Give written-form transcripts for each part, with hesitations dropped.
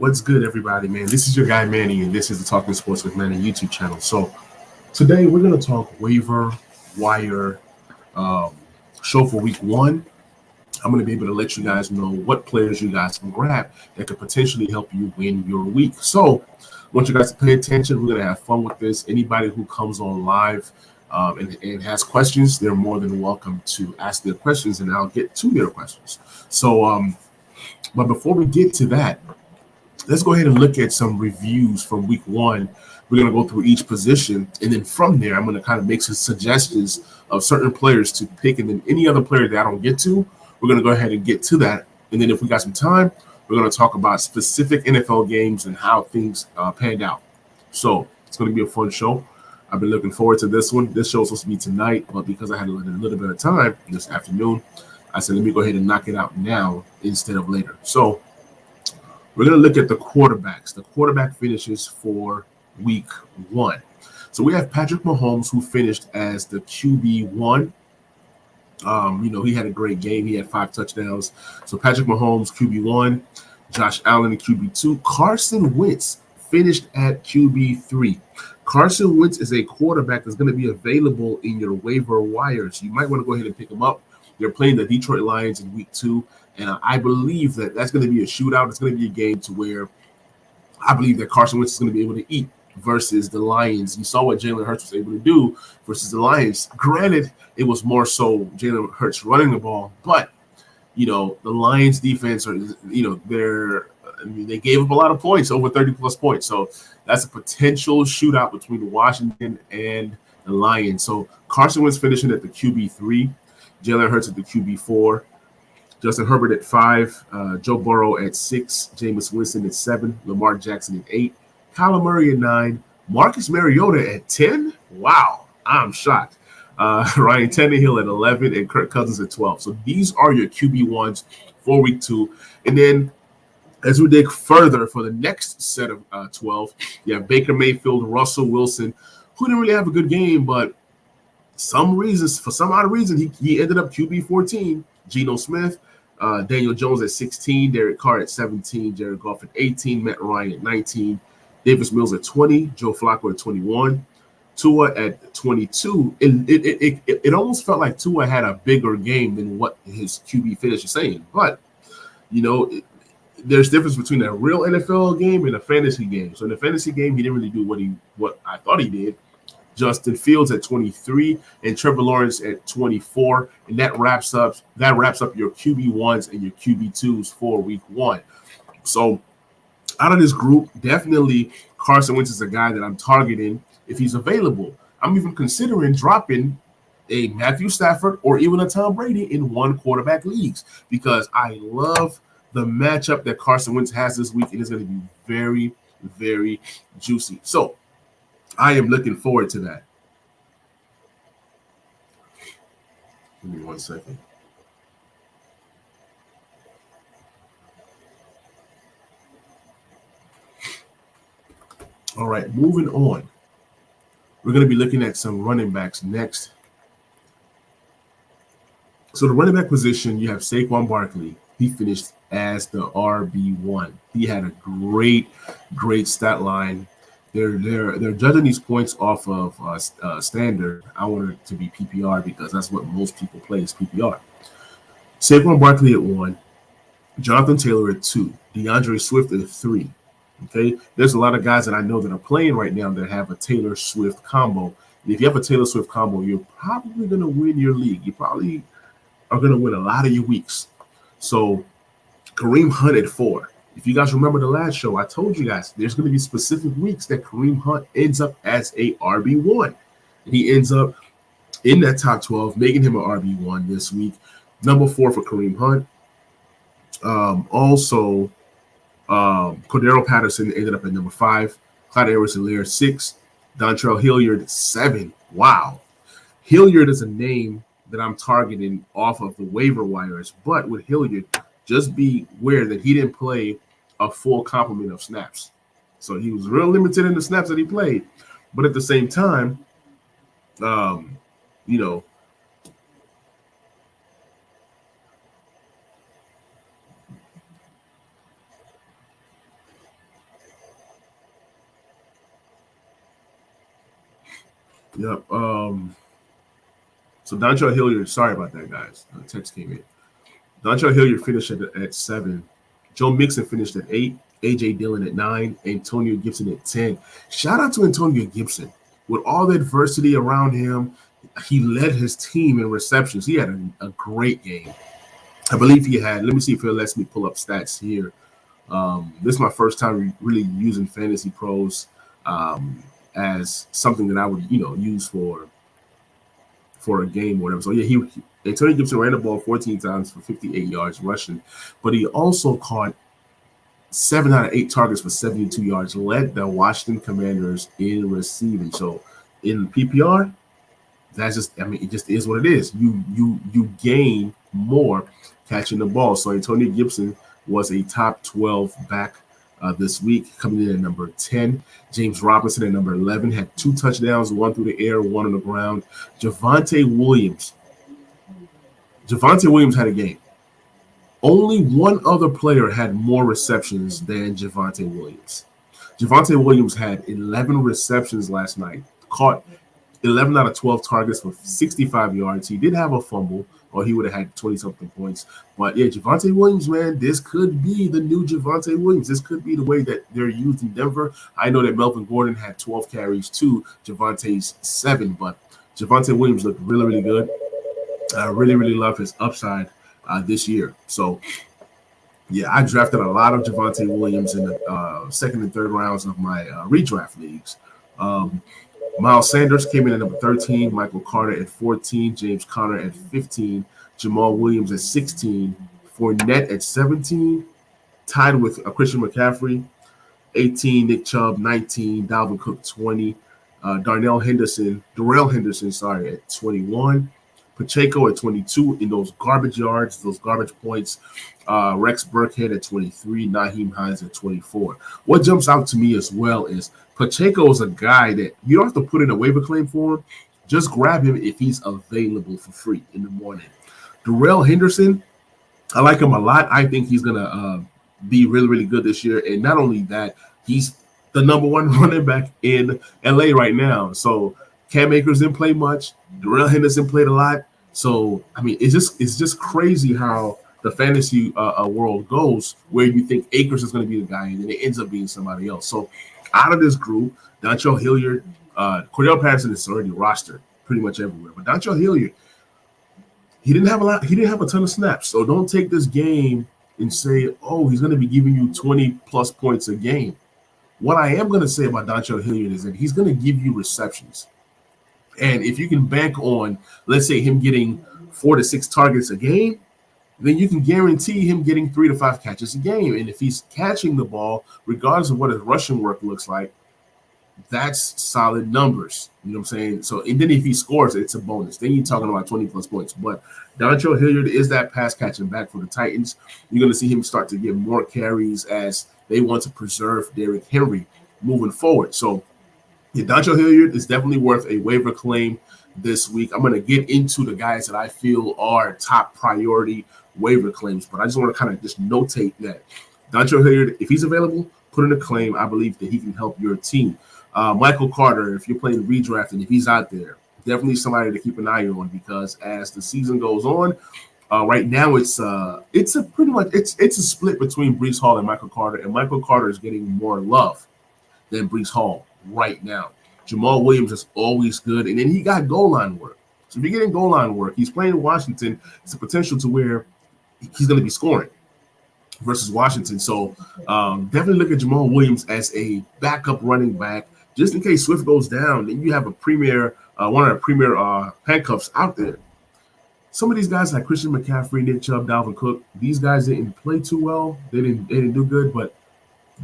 What's good, everybody, man? This is your guy Manny, and this is the Talking Sports with Manny YouTube channel. So today we're gonna talk waiver wire um, show for week one. I'm gonna be able to let you guys know what players you guys can grab that could potentially help you win your week. So I want you guys to pay attention. We're gonna have fun with this. Anybody who comes on live and has questions, they're more than welcome to ask their questions, and I'll get to their questions. But before we get to that, let's go ahead and look at some reviews from week one. We're going to go through each position, and then from there, I'm going to kind of make some suggestions of certain players to pick, and then any other player that I don't get to, we're going to go ahead and get to that. And then if we got some time, we're going to talk about specific NFL games and how things panned out. So it's going to be a fun show. I've been looking forward to this one. This show is supposed to be tonight, but because I had a little bit of time this afternoon, I said, let me go ahead and knock it out now instead of later. So we're going to look at the quarterbacks, the quarterback finishes for week one. So we have Patrick Mahomes, who finished as the QB1. He had a great game. He had 5 touchdowns. So Patrick Mahomes, QB1. Josh Allen, QB2. Carson Wentz finished at QB3. Carson Wentz is a quarterback that's going to be available in your waiver wires. You might want to go ahead and pick him up. They're playing the Detroit Lions in week 2. And I believe that that's going to be a shootout. It's going to be a game to where I believe that Carson Wentz is going to be able to eat versus the Lions. You saw what Jalen Hurts was able to do versus the Lions. Granted, it was more so Jalen Hurts running the ball, but the Lions defense they gave up a lot of points, over 30+ points. So that's a potential shootout between Washington and the Lions. So Carson Wentz finishing at the QB3, Jalen Hurts at the QB4. Justin Herbert at 5, Joe Burrow at 6, Jameis Winston at 7, Lamar Jackson at 8, Kyler Murray at 9, Marcus Mariota at 10. Wow, I'm shocked. Ryan Tannehill at 11 and Kirk Cousins at 12. So these are your QB1s for week 2. And then as we dig further for the next set of 12, you have Baker Mayfield, Russell Wilson, who didn't really have a good game, but for some odd reason, he ended up QB14. Geno Smith, Daniel Jones at 16, Derek Carr at 17, Jared Goff at 18, Matt Ryan at 19, Davis Mills at 20, Joe Flacco at 21, Tua at 22. It almost felt like Tua had a bigger game than what his QB finish is saying. But, there's difference between a real NFL game and a fantasy game. So in the fantasy game, he didn't really do what I thought he did. Justin Fields at 23 and Trevor Lawrence at 24, and that wraps up your QB1s and your QB2s for week 1. So out of this group, definitely Carson Wentz is a guy that I'm targeting if he's available. I'm even considering dropping a Matthew Stafford or even a Tom Brady in one quarterback leagues because I love the matchup that Carson Wentz has this week, and it's going to be very, very juicy. So I am looking forward to that. Give me 1 second. All right, moving on. We're going to be looking at some running backs next. So the running back position, you have Saquon Barkley. He finished as the RB1. He had a great stat line. They're judging these points off of standard. I want it to be PPR because that's what most people play is PPR. Saquon Barkley at 1, Jonathan Taylor at 2, DeAndre Swift at 3. Okay, there's a lot of guys that I know that are playing right now that have a Taylor Swift combo. And if you have a Taylor Swift combo, you're probably going to win your league. You probably are going to win a lot of your weeks. So Kareem Hunt at 4. If you guys remember the last show, I told you guys there's going to be specific weeks that Kareem Hunt ends up as a RB1. And he ends up in that top 12, making him an RB1 this week. Number 4 for Kareem Hunt. Cordero Patterson ended up at number 5. Clyde Edwards-Helaire 6. Dontrell Hilliard 7. Wow. Hilliard is a name that I'm targeting off of the waiver wires. But with Hilliard, just be aware that he didn't play a full complement of snaps. So he was real limited in the snaps that he played. But at the same time, Yep. So Dontrell Hilliard, sorry about that, guys. The text came in. Dontrell Hilliard finished at 7. Joe Mixon finished at 8. AJ Dillon at 9. Antonio Gibson at 10. Shout out to Antonio Gibson. With all the adversity around him, he led his team in receptions. He had a great game. I believe he had, let me see if it lets me pull up stats here. This is my first time really using Fantasy Pros as something that I would, use for a game or whatever. So yeah, Antonio Gibson ran the ball 14 times for 58 yards rushing, but he also caught 7 out of 8 targets for 72 yards, led the Washington Commanders in receiving. So in PPR, that's just, it just is what it is. You gain more catching the ball. So Antonio Gibson was a top 12 back this week, coming in at number 10. James Robinson at number 11 had 2 touchdowns, 1 through the air, 1 on the ground. Javonte Williams had a game. Only one other player had more receptions than Javonte Williams. Javonte Williams had 11 receptions last night, caught 11 out of 12 targets for 65 yards. He did have a fumble, or he would have had 20-something points. But yeah, Javonte Williams, man, this could be the new Javonte Williams. This could be the way that they're used in Denver. I know that Melvin Gordon had 12 carries to Javonte's 7, but Javonte Williams looked really, really good. I really, really love his upside this year. So, yeah, I drafted a lot of Javonte Williams in the second and third rounds of my redraft leagues. Miles Sanders came in at number 13, Michael Carter at 14, James Conner at 15, Jamal Williams at 16, Fournette at 17, tied with Christian McCaffrey, 18, Nick Chubb, 19, Dalvin Cook, 20, Darrell Henderson, at 21, Pacheco at 22 in those garbage yards, those garbage points. Rex Burkhead at 23, Naheem Hines at 24. What jumps out to me as well is Pacheco is a guy that you don't have to put in a waiver claim for him. Just grab him if he's available for free in the morning. Darrell Henderson, I like him a lot. I think he's going to be really, really good this year. And not only that, he's the number 1 running back in LA right now. So Cam Akers didn't play much. Darrell Henderson played a lot. So, it's just crazy how the fantasy world goes, where you think Akers is going to be the guy, and then it ends up being somebody else. So, out of this group, Dontrell Hilliard, Cordell Patterson is already rostered pretty much everywhere. But Dontrell Hilliard, he didn't have a ton of snaps. So don't take this game and say, oh, he's going to be giving you 20-plus points a game. What I am going to say about Dontrell Hilliard is that he's going to give you receptions. And if you can bank on, let's say, him getting 4 to 6 targets a game, then you can guarantee him getting 3 to 5 catches a game. And if he's catching the ball, regardless of what his rushing work looks like, that's solid numbers. You know what I'm saying? So, and then if he scores, it's a bonus. Then you're talking about 20-plus points. But Dontrell Hilliard is that pass-catching back for the Titans. You're going to see him start to get more carries as they want to preserve Derrick Henry moving forward. So, yeah, Dontrell Hilliard is definitely worth a waiver claim this week. I'm going to get into the guys that I feel are top priority waiver claims, but I just want to kind of just notate that Dontrell Hilliard, if he's available, put in a claim. I believe that he can help your team. Michael Carter, if you're playing redraft and if he's out there, definitely somebody to keep an eye on, because as the season goes on, right now it's a split between Breece Hall and Michael Carter, and Michael Carter is getting more love than Breece Hall right now. Jamal Williams is always good, and then he got goal line work. So if you're getting goal line work, he's playing in Washington. It's a potential to where he's going to be scoring versus Washington. So definitely look at Jamal Williams as a backup running back, just in case Swift goes down. Then you have a premier, one of the premier handcuffs out there. Some of these guys like Christian McCaffrey, Nick Chubb, Dalvin Cook, these guys didn't play too well. They didn't do good, but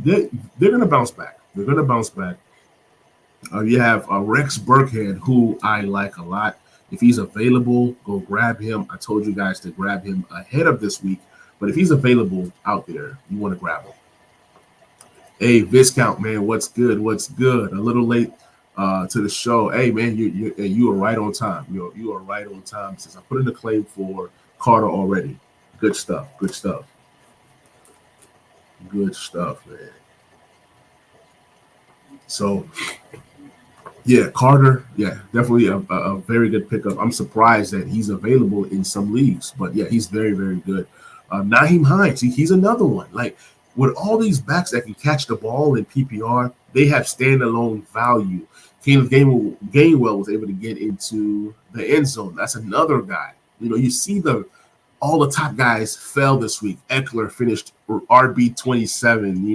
they're going to bounce back. They're going to bounce back. You have Rex Burkhead, who I like a lot. If he's available, go grab him. I told you guys to grab him ahead of this week. But if he's available out there, you want to grab him. Hey, Viscount, man, what's good? What's good? A little late to the show. Hey, man, you are right on time. You are right on time, since I put in a claim for Carter already. Good stuff. Good stuff. Good stuff, man. So, Yeah, Carter. Yeah, definitely a very good pickup. I'm surprised that he's available in some leagues, but yeah, he's very, very good. Naheem Hines, he's another one. Like with all these backs that can catch the ball in PPR, they have standalone value. Caleb Gainwell was able to get into the end zone. That's another guy. You see all the top guys fell this week. Eckler finished RB 27.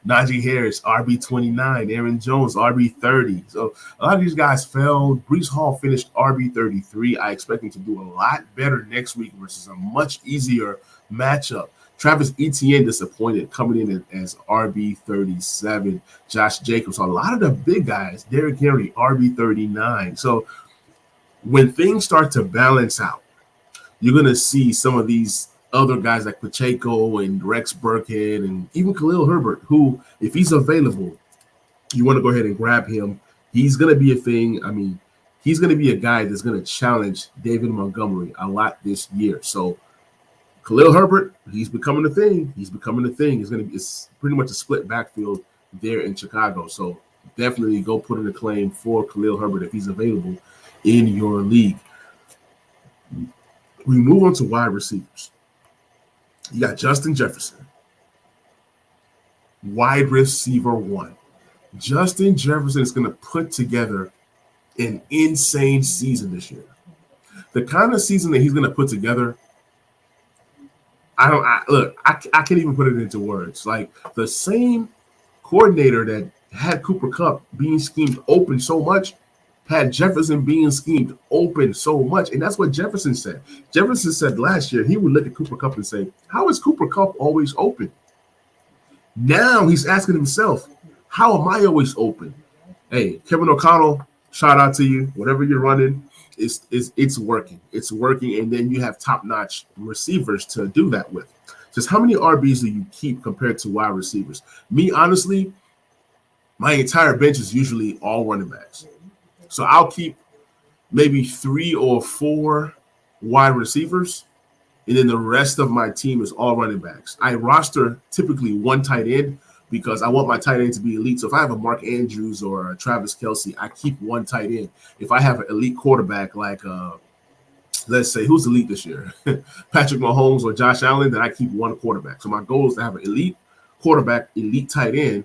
Najee Harris RB 29. Aaron Jones RB 30. So a lot of these guys fell. Brees Hall finished RB 33. I expect him to do a lot better next week versus a much easier matchup. Travis Etienne disappointed coming in as RB 37. Josh Jacobs. So a lot of the big guys. Derrick Henry RB 39. So when things start to balance out, you're going to see some of these other guys like Pacheco and Rex Burkhead and even Khalil Herbert, who, if he's available, you want to go ahead and grab him. He's going to be a thing. I mean, he's going to be a guy that's going to challenge David Montgomery a lot this year. So Khalil Herbert, he's becoming a thing. It's pretty much a split backfield there in Chicago. So definitely go put in a claim for Khalil Herbert if he's available in your league. We move on to wide receivers. You got Justin Jefferson, wide receiver 1. Justin Jefferson is going to put together an insane season this year. The kind of season that he's going to put together, I can't even put it into words. Like the same coordinator that had Cooper Kupp being schemed open so much had Jefferson being schemed open so much. And that's what Jefferson said. Jefferson said last year he would look at Cooper Kupp and say, how is Cooper Kupp always open? Now he's asking himself, how am I always open? Hey, Kevin O'Connell, shout out to you. Whatever you're running, it's working. It's working. And then you have top-notch receivers to do that with. Just how many RBs do you keep compared to wide receivers? Me, honestly, my entire bench is usually all running backs. So I'll keep maybe 3 or 4 wide receivers, and then the rest of my team is all running backs. I roster typically 1 tight end because I want my tight end to be elite. So if I have a Mark Andrews or a Travis Kelce, I keep 1 tight end. If I have an elite quarterback like, let's say, who's elite this year? Patrick Mahomes or Josh Allen, then I keep 1 quarterback. So my goal is to have an elite quarterback, elite tight end.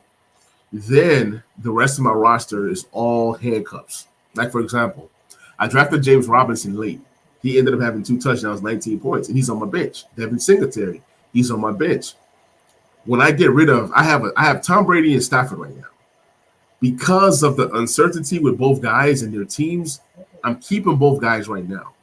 Then the rest of my roster is all handcuffs. Like, for example, I drafted James Robinson late. He ended up having 2 touchdowns, 19 points, and he's on my bench. Devin Singletary, he's on my bench. When I get rid of, I have Tom Brady and Stafford right now. Because of the uncertainty with both guys and their teams, I'm keeping both guys right now.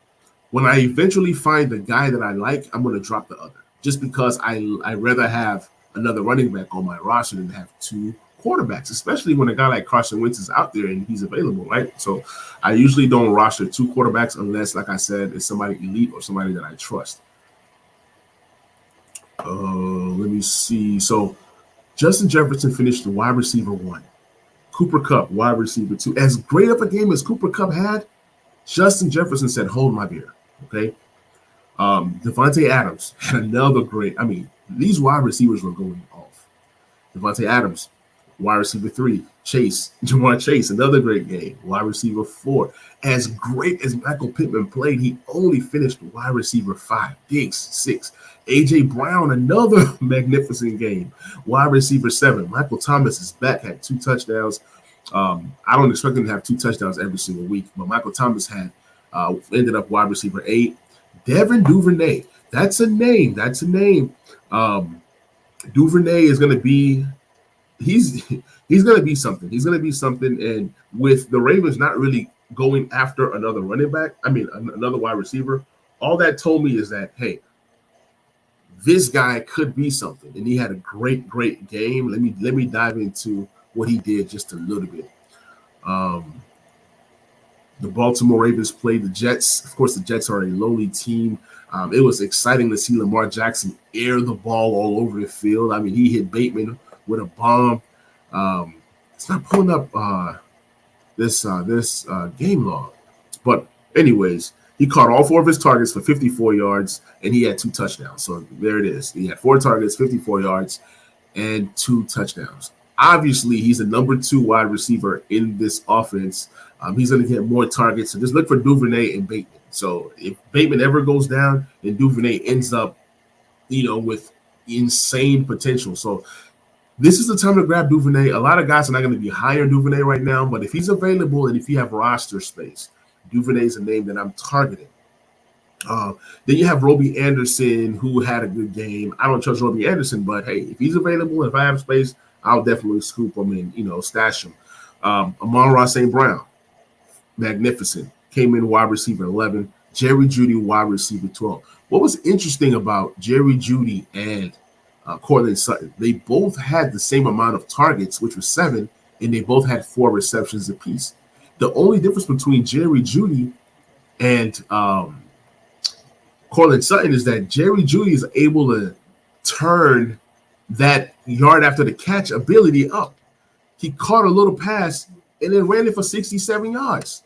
When I eventually find the guy that I like, I'm going to drop the other. Just because I'd rather have another running back on my roster than have 2 quarterbacks, especially when a guy like Carson Wentz is out there and he's available, right? So I usually don't roster 2 quarterbacks unless, like I said, it's somebody elite or somebody that I trust. Let me see. So Justin Jefferson finished the wide receiver 1. Cooper Kupp, wide receiver 2. As great of a game as Cooper Kupp had, Justin Jefferson said, hold my beer, okay? Devontae Adams had another great, these wide receivers were going off. Devontae Adams, wide receiver 3, Jamar Chase, another great game. Wide receiver 4. As great as Michael Pittman played, he only finished wide receiver 5. Diggs, 6. A.J. Brown, another magnificent game. Wide receiver 7. Michael Thomas is back, had 2 touchdowns. I don't expect him to have 2 touchdowns every single week, but Michael Thomas had ended up wide receiver 8. Devin Duvernay, that's a name. Duvernay is going to be he's going to be something. He's going to be something. And with the Ravens not really going after another another wide receiver, all that told me is that, hey, this guy could be something. And he had a great, great game. Let me dive into what he did just a little bit. The Baltimore Ravens played the Jets. Of course, the Jets are a lowly team. It was exciting to see Lamar Jackson air the ball all over the field. He hit Bateman with a bomb. It's not pulling up this game log. But anyways, he caught all 4 of his targets for 54 yards, and he had 2 touchdowns. So there it is. He had 4 targets, 54 yards, and 2 touchdowns. Obviously, he's the number 2 wide receiver in this offense. He's going to get more targets. So just look for Duvernay and Bateman. So if Bateman ever goes down, then Duvernay ends up, with insane potential. So this is the time to grab Duvernay. A lot of guys are not going to be higher Duvernay right now, but if he's available and if you have roster space, Duvernay is a name that I'm targeting. Then you have Robbie Anderson, who had a good game. I don't trust Robbie Anderson, but hey, if he's available, if I have space, I'll definitely scoop him and, stash him. Amon-Ra St. Brown, magnificent. Came in wide receiver 11. Jerry Jeudy, wide receiver 12. What was interesting about Jerry Jeudy and Cortland Sutton, they both had the same amount of targets, which was 7, and they both had 4 receptions apiece. The only difference between Jerry Jeudy and Cortland Sutton is that Jerry Jeudy is able to turn that yard after the catch ability up. He caught a little pass and then ran it for 67 yards.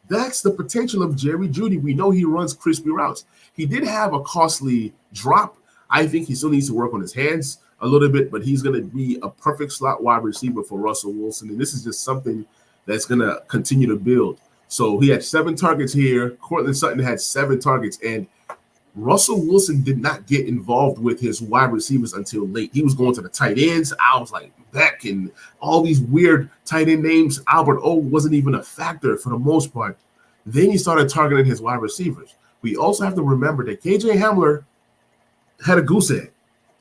That's the potential of Jerry Jeudy. We know he runs crispy routes. He did have a costly drop. I think he still needs to work on his hands a little bit, but he's going to be a perfect slot wide receiver for Russell Wilson. And this is just something that's going to continue to build. So he had 7 targets here. Cortland Sutton had 7 targets. And Russell Wilson did not get involved with his wide receivers until late. He was going to the tight ends. I was like, Beck and all these weird tight end names. Albert O wasn't even a factor for the most part. Then he started targeting his wide receivers. We also have to remember that KJ Hamler had a goose egg.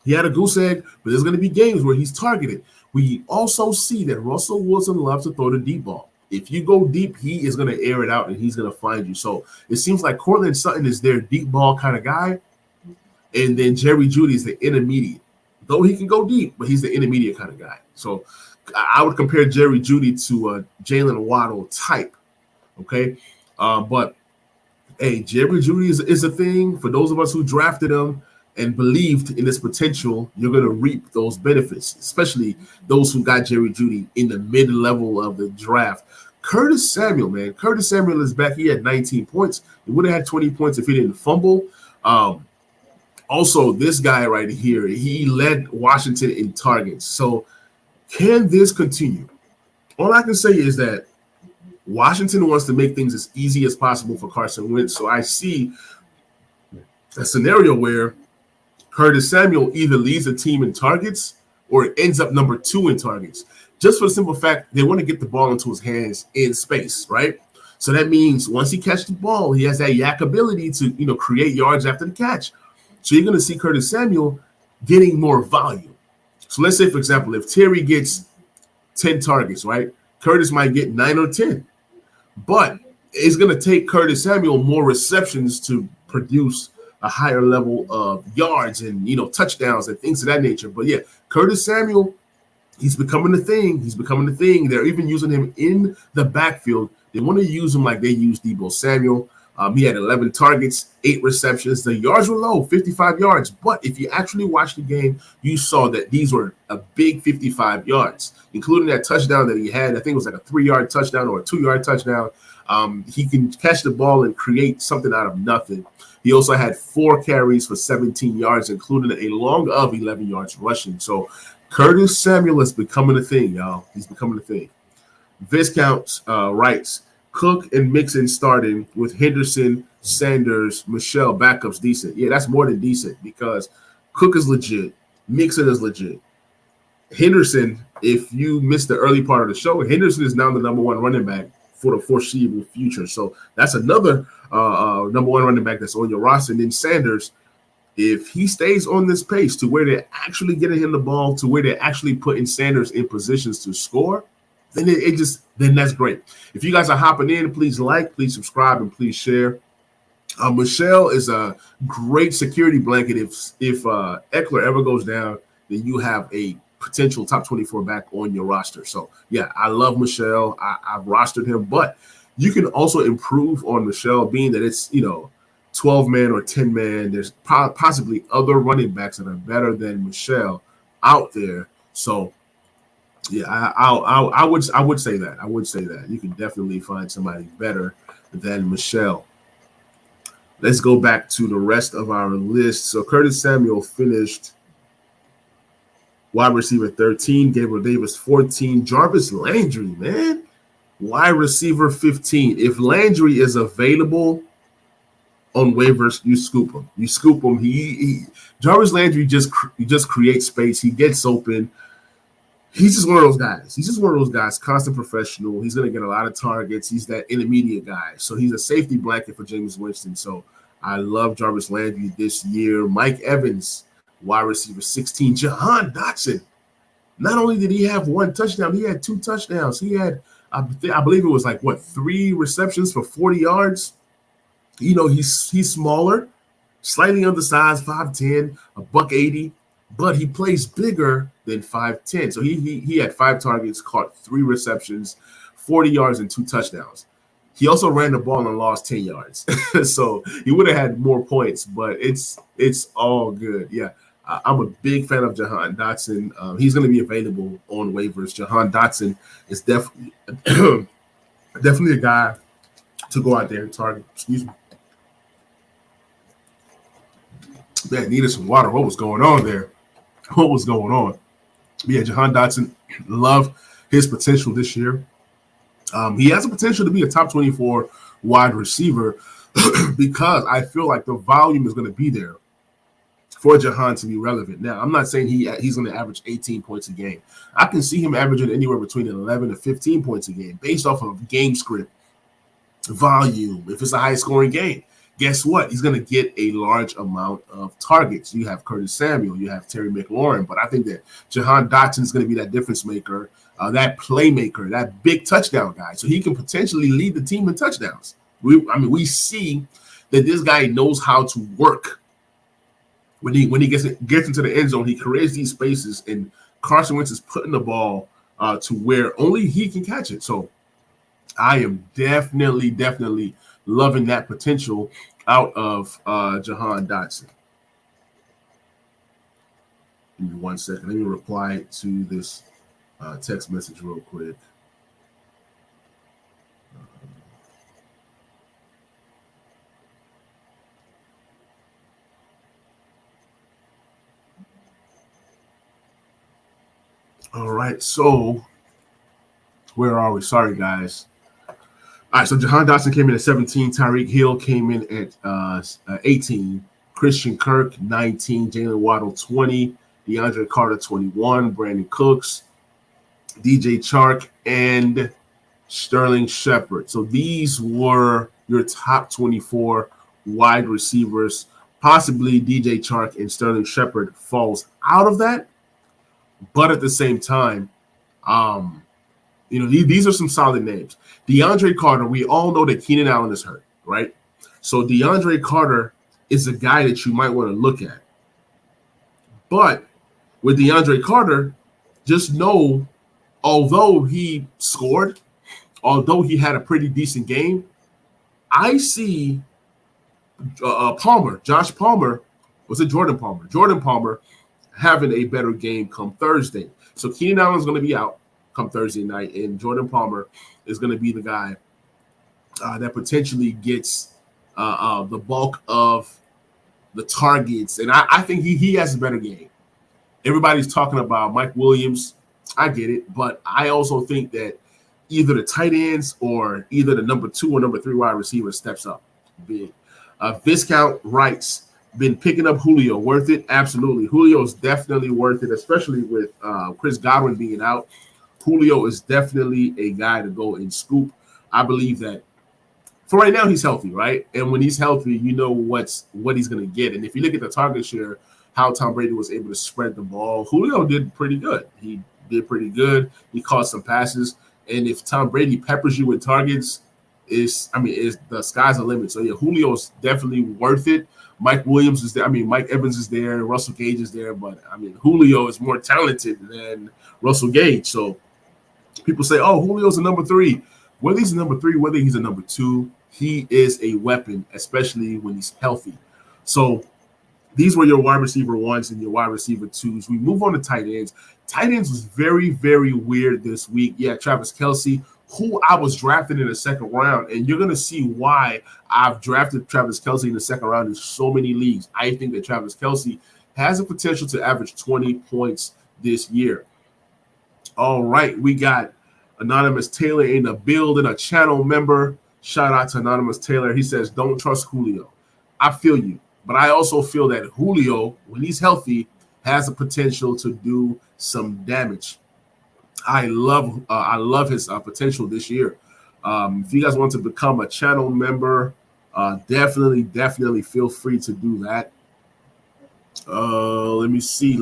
He had a goose egg, but there's going to be games where he's targeted. We also see that Russell Wilson loves to throw the deep ball. If you go deep, he is going to air it out and he's going to find you. So it seems like Cortland Sutton is their deep ball kind of guy. And then Jerry Jeudy is the intermediate. Though he can go deep, but he's the intermediate kind of guy. So I would compare Jerry Jeudy to a Jalen Waddle type. Okay. But hey, Jerry Jeudy is a thing. For those of us who drafted him and believed in his potential, you're going to reap those benefits, especially those who got Jerry Jeudy in the mid-level of the draft. Curtis Samuel, man. Curtis Samuel is back. He had 19 points. He would have had 20 points if he didn't fumble. Also, this guy right here, he led Washington in targets. So can this continue? All I can say is that Washington wants to make things as easy as possible for Carson Wentz. So I see a scenario where Curtis Samuel either leads the team in targets or ends up number 2 in targets. Just for the simple fact, they want to get the ball into his hands in space, right? So that means once he catches the ball, he has that yak ability to, create yards after the catch. So you're going to see Curtis Samuel getting more volume. So let's say, for example, if Terry gets 10 targets, right? Curtis might get 9 or 10. But it's going to take Curtis Samuel more receptions to produce a higher level of yards and, touchdowns and things of that nature. But yeah, Curtis Samuel, he's becoming a thing. They're even using him in the backfield. They want to use him like they used Deebo Samuel. He had 11 targets, 8 receptions. The yards were low, 55 yards. But if you actually watched the game, you saw that these were a big 55 yards, including that touchdown that he had. I think it was like a 3-yard touchdown or a 2-yard touchdown. He can catch the ball and create something out of nothing. He also had 4 carries for 17 yards, including a long of 11 yards rushing. So Curtis Samuel is becoming a thing, y'all. He's becoming a thing. Viscount writes, Cook and Mixon starting with Henderson, Sanders, Michelle, backups decent. Yeah, that's more than decent because Cook is legit. Mixon is legit. Henderson, if you missed the early part of the show, Henderson is now the number 1 running back for the foreseeable future. So that's another number 1 running back that's on your roster. And then Sanders, if he stays on this pace to where they're actually getting him the ball, to where they're actually putting Sanders in positions to score, then then that's great. If you guys are hopping in, please like, please subscribe, and please share. Michelle is a great security blanket. If Eckler ever goes down, then you have a potential top 24 back on your roster. So yeah, I love Michelle. I've rostered him, but you can also improve on Michelle, being that it's 12-man or 10-man. There's possibly other running backs that are better than Michelle out there. So yeah, I would say that. I would say that you can definitely find somebody better than Michelle. Let's go back to the rest of our list. So Curtis Samuel finished Wide receiver 13, Gabriel Davis 14, Jarvis Landry, man, wide receiver 15. If Landry is available on waivers, you scoop him. You scoop him. Jarvis Landry just creates space. He gets open. He's just one of those guys. He's just one of those guys, constant professional. He's going to get a lot of targets. He's that intermediate guy. So he's a safety blanket for Jameis Winston. So I love Jarvis Landry this year. Mike Evans, wide receiver 16. Jahan Dotson. Not only did he have one touchdown, he had 2 touchdowns. He had, I believe it was 3 receptions for 40 yards. You know, he's smaller, slightly undersized, 5'10", $180, but he plays bigger than 5'10". So he had 5 targets, caught 3 receptions, 40 yards, and 2 touchdowns. He also ran the ball and lost 10 yards. So he would have had more points, but it's all good. Yeah, I'm a big fan of Jahan Dotson. He's going to be available on waivers. Jahan Dotson is definitely a guy to go out there and target. Excuse me. Man, needed some water. What was going on there? What was going on? Yeah, Jahan Dotson, love his potential this year. He has a potential to be a top 24 wide receiver because I feel like the volume is going to be there for Jahan to be relevant. Now, I'm not saying he's going to average 18 points a game. I can see him averaging anywhere between 11 to 15 points a game based off of game script, volume. If it's a high-scoring game, guess what? He's going to get a large amount of targets. You have Curtis Samuel, you have Terry McLaurin, but I think that Jahan Dotson is going to be that difference maker, that playmaker, that big touchdown guy. So he can potentially lead the team in touchdowns. We see that this guy knows how to work. When he gets into the end zone, he creates these spaces, and Carson Wentz is putting the ball to where only he can catch it. So I am definitely loving that potential out of Jahan Dotson. Give me 1 second. Let me reply to this text message real quick. All right, so where are we? Sorry, guys. All right, so Jahan Dotson came in at 17. Tyreek Hill came in at 18. Christian Kirk, 19. Jalen Waddle, 20. DeAndre Carter, 21. Brandon Cooks, DJ Chark, and Sterling Shepard. So these were your top 24 wide receivers. Possibly DJ Chark and Sterling Shepard falls out of that. But at the same time, these are some solid names. DeAndre Carter, we all know that Keenan Allen is hurt, right? So DeAndre Carter is a guy that you might want to look at. But with DeAndre Carter, just know, although he scored, although he had a pretty decent game, I see Josh Palmer, was it Jordan Palmer? Jordan Palmer having a better game come Thursday. So Keenan Allen's going to be out come Thursday night, and Jordan Palmer is going to be the guy that potentially gets the bulk of the targets. And I think he has a better game. Everybody's talking about Mike Williams. I get it, but I also think that either the tight ends or either the number 2 or number 3 wide receiver steps up big. Viscount writes, been picking up Julio. Worth it? Absolutely. Julio is definitely worth it, especially with Chris Godwin being out. Julio is definitely a guy to go and scoop. I believe that for right now he's healthy, right? And when he's healthy, you know what he's going to get. And if you look at the target share, how Tom Brady was able to spread the ball, Julio did pretty good. He did pretty good. He caught some passes. And if Tom Brady peppers you with targets, the sky's the limit. So yeah, Julio is definitely worth it. Mike Williams is there. Mike Evans is there. Russell Gage is there. But Julio is more talented than Russell Gage. So people say, oh, Julio's a number 3. Whether he's a number 3, whether he's a number 2, he is a weapon, especially when he's healthy. So these were your wide receiver 1s and your wide receiver 2s. We move on to tight ends. Tight ends was very, very weird this week. Yeah, Travis Kelce, who I was drafted in the second round, and you're going to see why I've drafted Travis Kelce in the second round in so many leagues. I think that Travis Kelce has the potential to average 20 points this year. All right, we got Anonymous Taylor in the building, a channel member. Shout out to Anonymous Taylor. He says, don't trust Julio. I feel you, but I also feel that Julio, when he's healthy, has the potential to do some damage. I love his potential this year. If you guys want to become a channel member, definitely feel free to do that. Let me see.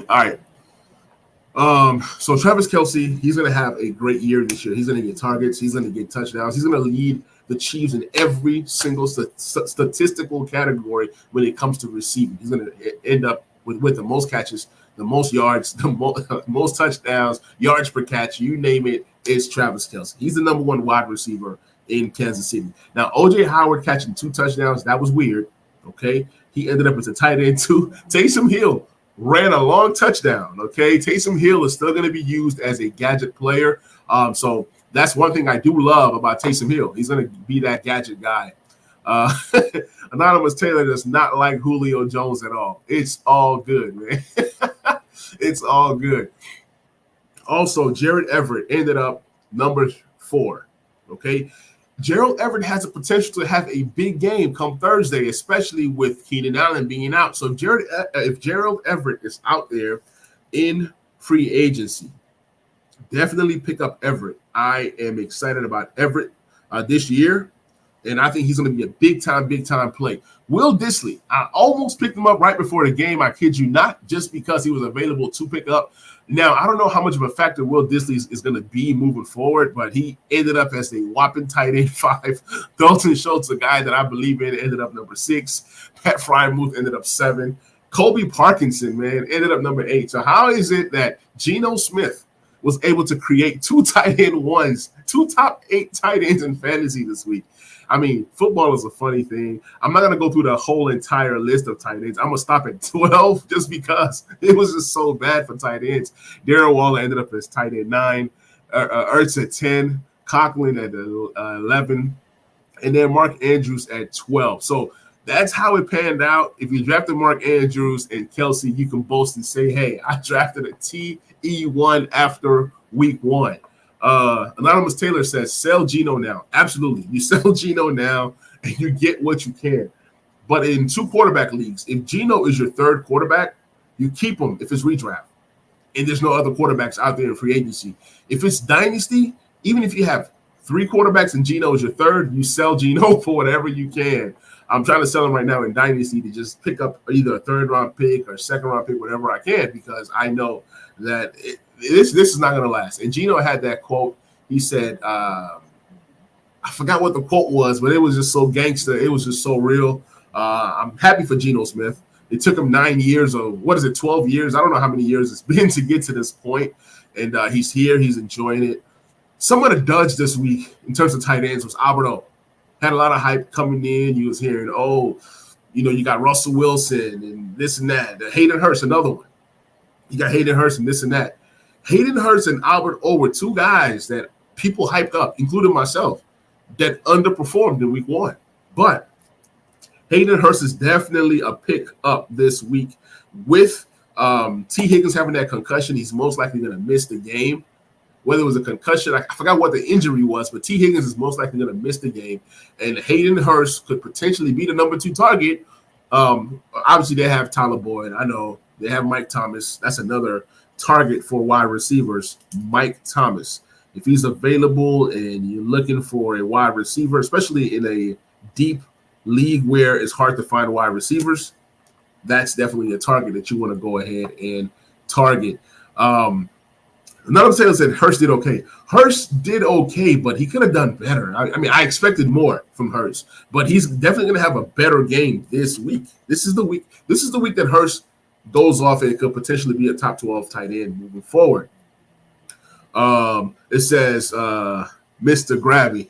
All right. So Travis Kelce, he's going to have a great year this year. He's going to get targets. He's going to get touchdowns. He's going to lead the Chiefs in every single statistical category when it comes to receiving. He's going to end up with the most catches, the most yards, the most touchdowns, yards per catch, you name it, it's Travis Kelce. He's the number one wide receiver in Kansas City. Now, O.J. Howard catching 2 touchdowns, that was weird, okay? He ended up as a tight end too. Taysom Hill ran a long touchdown, okay? Taysom Hill is still going to be used as a gadget player. So that's one thing I do love about Taysom Hill. He's going to be that gadget guy. Anonymous Taylor does not like Julio Jones at all. It's all good, man. It's all good. Also, Gerald Everett ended up number 4, okay? Gerald Everett has the potential to have a big game come Thursday, especially with Keenan Allen being out. So if Gerald Everett is out there in free agency, definitely pick up Everett. I am excited about Everett this year, and I think he's going to be a big time play. Will Dissly, I almost picked him up right before the game. I kid you not, just because he was available to pick up. Now, I don't know how much of a factor Will Dissly is going to be moving forward, but he ended up as a whopping tight end 5. Dalton Schultz, a guy that I believe in, ended up number 6. Pat Frymuth ended up 7. Colby Parkinson, man, ended up number 8. So how is it that Geno Smith was able to create 2 tight end 1s, 2 top 8 tight ends in fantasy this week? I mean, football is a funny thing. I'm not going to go through the whole entire list of tight ends. I'm going to stop at 12 just because it was just so bad for tight ends. Darren Waller ended up as tight end 9, Ertz at 10, Conklin at 11, and then Mark Andrews at 12. So that's how it panned out. If you drafted Mark Andrews and Kelce, you can boast and say, hey, I drafted a TE1 after week 1. Anonymous Taylor says, sell Geno now. Absolutely. You sell Geno now and you get what you can. But in 2 quarterback leagues, if Geno is your 3rd quarterback, you keep him if it's redraft. And there's no other quarterbacks out there in free agency. If it's dynasty, even if you have 3 quarterbacks and Geno is your 3rd, you sell Geno for whatever you can. I'm trying to sell him right now in dynasty to just pick up either a 3rd-round pick or 2nd-round pick, whatever I can, because I know that this is not going to last. And Geno had that quote. He said, I forgot what the quote was, but it was just so gangster. It was just so real. I'm happy for Geno Smith. It took him 9 years or 12 years? I don't know how many years it's been to get to this point. And he's here. He's enjoying it. Some of the duds this week in terms of tight ends was Alberto. Had a lot of hype coming in. You was hearing, you got Russell Wilson and this and that. Hayden Hurst, another one. You got Hayden Hurst and this and that. Hayden Hurst and Albert O were 2 guys that people hyped up, including myself, that underperformed in week 1. But Hayden Hurst is definitely a pick up this week. With T. Higgins having that concussion, he's most likely going to miss the game. Whether it was a concussion, I forgot what the injury was, but T. Higgins is most likely going to miss the game. And Hayden Hurst could potentially be the number 2 target. Obviously, they have Tyler Boyd. I know they have Mike Thomas. That's another target for wide receivers, Mike Thomas. If he's available and you're looking for a wide receiver, especially in a deep league where it's hard to find wide receivers, that's definitely a target that you want to go ahead and target. Another Taylor said Hurst did okay. Hurst did okay, but he could have done better. I mean, I expected more from Hurst, but he's definitely going to have a better game this week. This is the week that Hurst goes off and could potentially be a top 12 tight end moving forward. It says Mr. Grabby.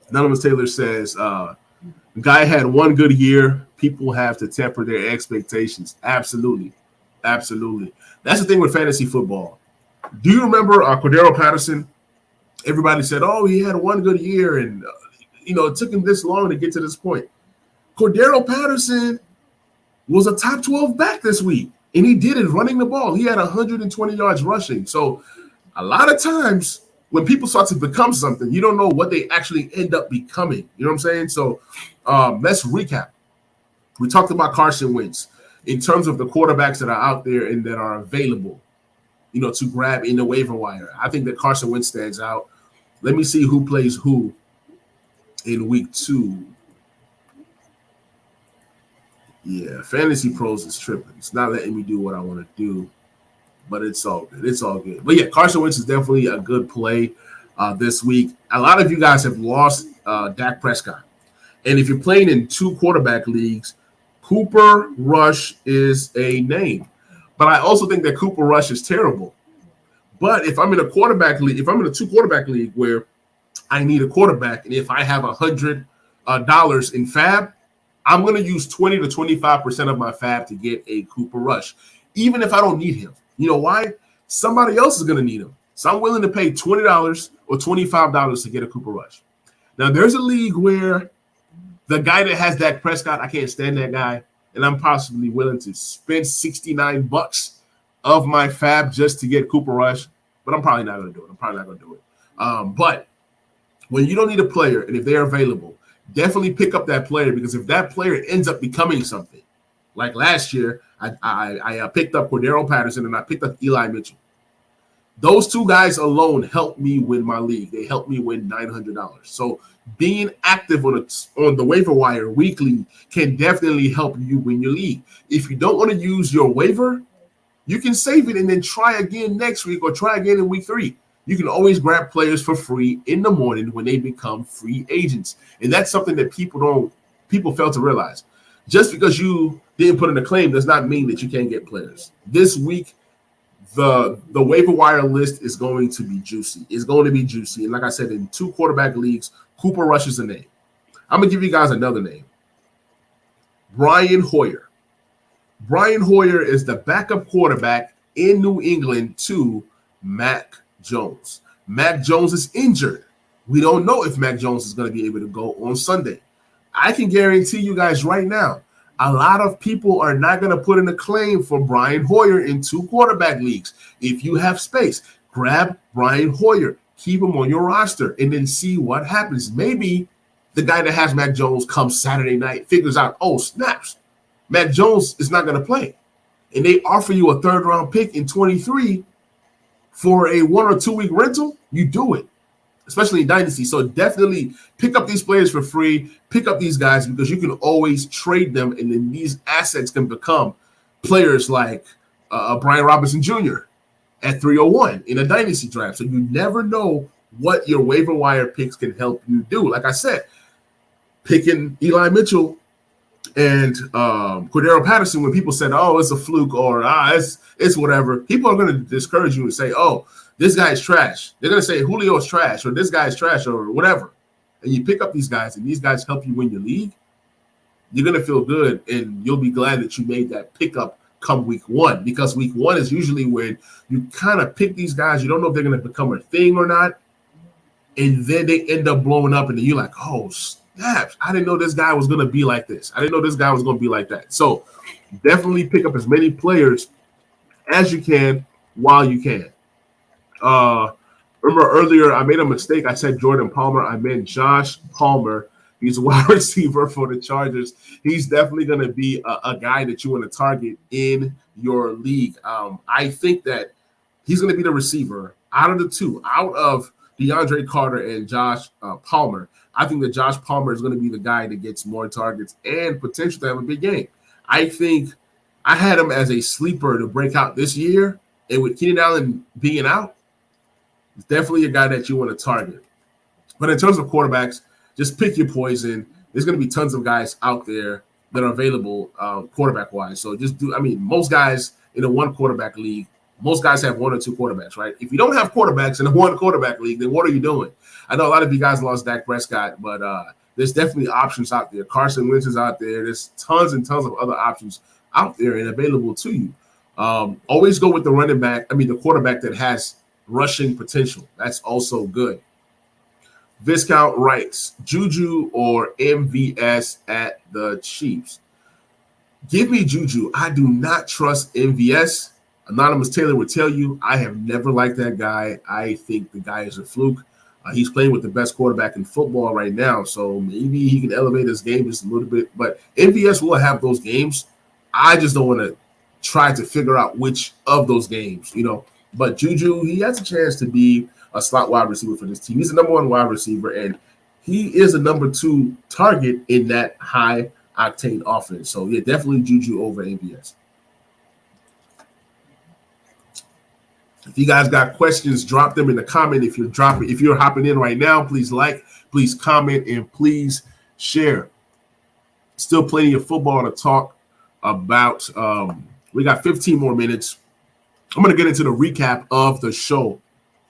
Anonymous Taylor says guy had 1 good year. People have to temper their expectations. Absolutely. That's the thing with fantasy football. Do you remember Cordero Patterson? Everybody said, oh, he had 1 good year, and it took him this long to get to this point. Cordero Patterson was a top 12 back this week, and he did it running the ball. He had 120 yards rushing. So a lot of times when people start to become something, you don't know what they actually end up becoming. You know what I'm saying? So let's recap. We talked about Carson Wentz in terms of the quarterbacks that are out there and that are available, to grab in the waiver wire. I think that Carson Wentz stands out. Let me see who plays who in week 2. Yeah, Fantasy Pros is tripping. It's not letting me do what I want to do, but it's all good. It's all good. But yeah, Carson Wentz is definitely a good play this week. A lot of you guys have lost Dak Prescott. And if you're playing in 2 quarterback leagues, Cooper Rush is a name. But I also think that Cooper Rush is terrible. But if I'm in a quarterback league, if I'm in a 2 quarterback league where I need a quarterback, and if I have $100 in fab, I'm going to use 20 to 25% of my fab to get a Cooper Rush, even if I don't need him. You know why? Somebody else is going to need him. So I'm willing to pay $20 or $25 to get a Cooper Rush. Now, there's a league where the guy that has Dak Prescott, I can't stand that guy, and I'm possibly willing to spend $69 of my fab just to get Cooper Rush, but I'm probably not going to do it. But when you don't need a player, and if they're available, definitely pick up that player, because if that player ends up becoming something, like last year, I picked up Cordero Patterson and I picked up Eli Mitchell. Those 2 guys alone helped me win my league. They helped me win $900. So being active on the waiver wire weekly can definitely help you win your league. If you don't want to use your waiver, you can save it and then try again next week or try again in week 3. You can always grab players for free in the morning when they become free agents. And that's something that people fail to realize. Just because you didn't put in a claim does not mean that you can't get players. This week, the waiver wire list is going to be juicy. It's going to be juicy. And like I said, in 2 quarterback leagues, Cooper Rush is a name. I'm going to give you guys another name. Brian Hoyer. Brian Hoyer is the backup quarterback in New England to Mac Jones. Mac Jones is injured. We don't know if Mac Jones is going to be able to go on Sunday. I can guarantee you guys right now, a lot of people are not going to put in a claim for Brian Hoyer in 2 quarterback leagues. If you have space, grab Brian Hoyer, keep him on your roster, and then see what happens. Maybe the guy that has Mac Jones comes Saturday night, figures out, oh, snaps, Mac Jones is not going to play. And they offer you a 3rd-round pick in 23 for a 1 or 2 week rental, you do it, especially in Dynasty. So definitely pick up these players for free. Pick up these guys because you can always trade them, and then these assets can become players like Brian Robinson Jr. at 301 in a Dynasty draft. So you never know what your waiver wire picks can help you do. Like I said, picking Eli Mitchell and Cordero Patterson, when people said, oh, it's a fluke or it's whatever, people are going to discourage you and say, oh, this guy's trash. They're going to say Julio is trash or this guy's trash or whatever. And you pick up these guys and these guys help you win your league, you're going to feel good and you'll be glad that you made that pickup come week 1, because week 1 is usually when you kind of pick these guys. You don't know if they're going to become a thing or not. And then they end up blowing up and then you're like, oh, snaps, I didn't know this guy was going to be like this. I didn't know this guy was going to be like that. So definitely pick up as many players as you can while you can. Remember earlier I made a mistake. I said Jordan Palmer. I meant Josh Palmer. He's a wide receiver for the Chargers. He's definitely going to be a guy that you want to target in your league. I think that he's going to be the receiver out of the 2, out of DeAndre Carter and Josh Palmer. I think that Josh Palmer is going to be the guy that gets more targets and potential to have a big game. I think I had him as a sleeper to break out this year, and with Keenan Allen being out, it's definitely a guy that you want to target. But in terms of quarterbacks, just pick your poison. There's going to be tons of guys out there that are available quarterback-wise. So most guys in a 1 quarterback league, most guys have 1 or 2 quarterbacks, right? If you don't have quarterbacks in a 1 quarterback league, then what are you doing? I know a lot of you guys lost Dak Prescott, but there's definitely options out there. Carson Wentz is out there. There's tons and tons of other options out there and available to you. Always go with the quarterback that has rushing potential. That's also good. Viscount writes, Juju or MVS at the Chiefs. Give me Juju. I do not trust MVS. Anonymous Taylor would tell you, I have never liked that guy. I think the guy is a fluke. He's playing with the best quarterback in football right now, so maybe he can elevate his game just a little bit. But MVS will have those games. I just don't want to try to figure out which of those games, But Juju, he has a chance to be a slot wide receiver for this team. He's the number one wide receiver, and he is a number 2 target in that high octane offense. So yeah, definitely Juju over MVS. If you guys got questions, drop them in the comment. If you're hopping in right now, please like, please comment, and please share. Still plenty of football to talk about. We got 15 more minutes. I'm going to get into the recap of the show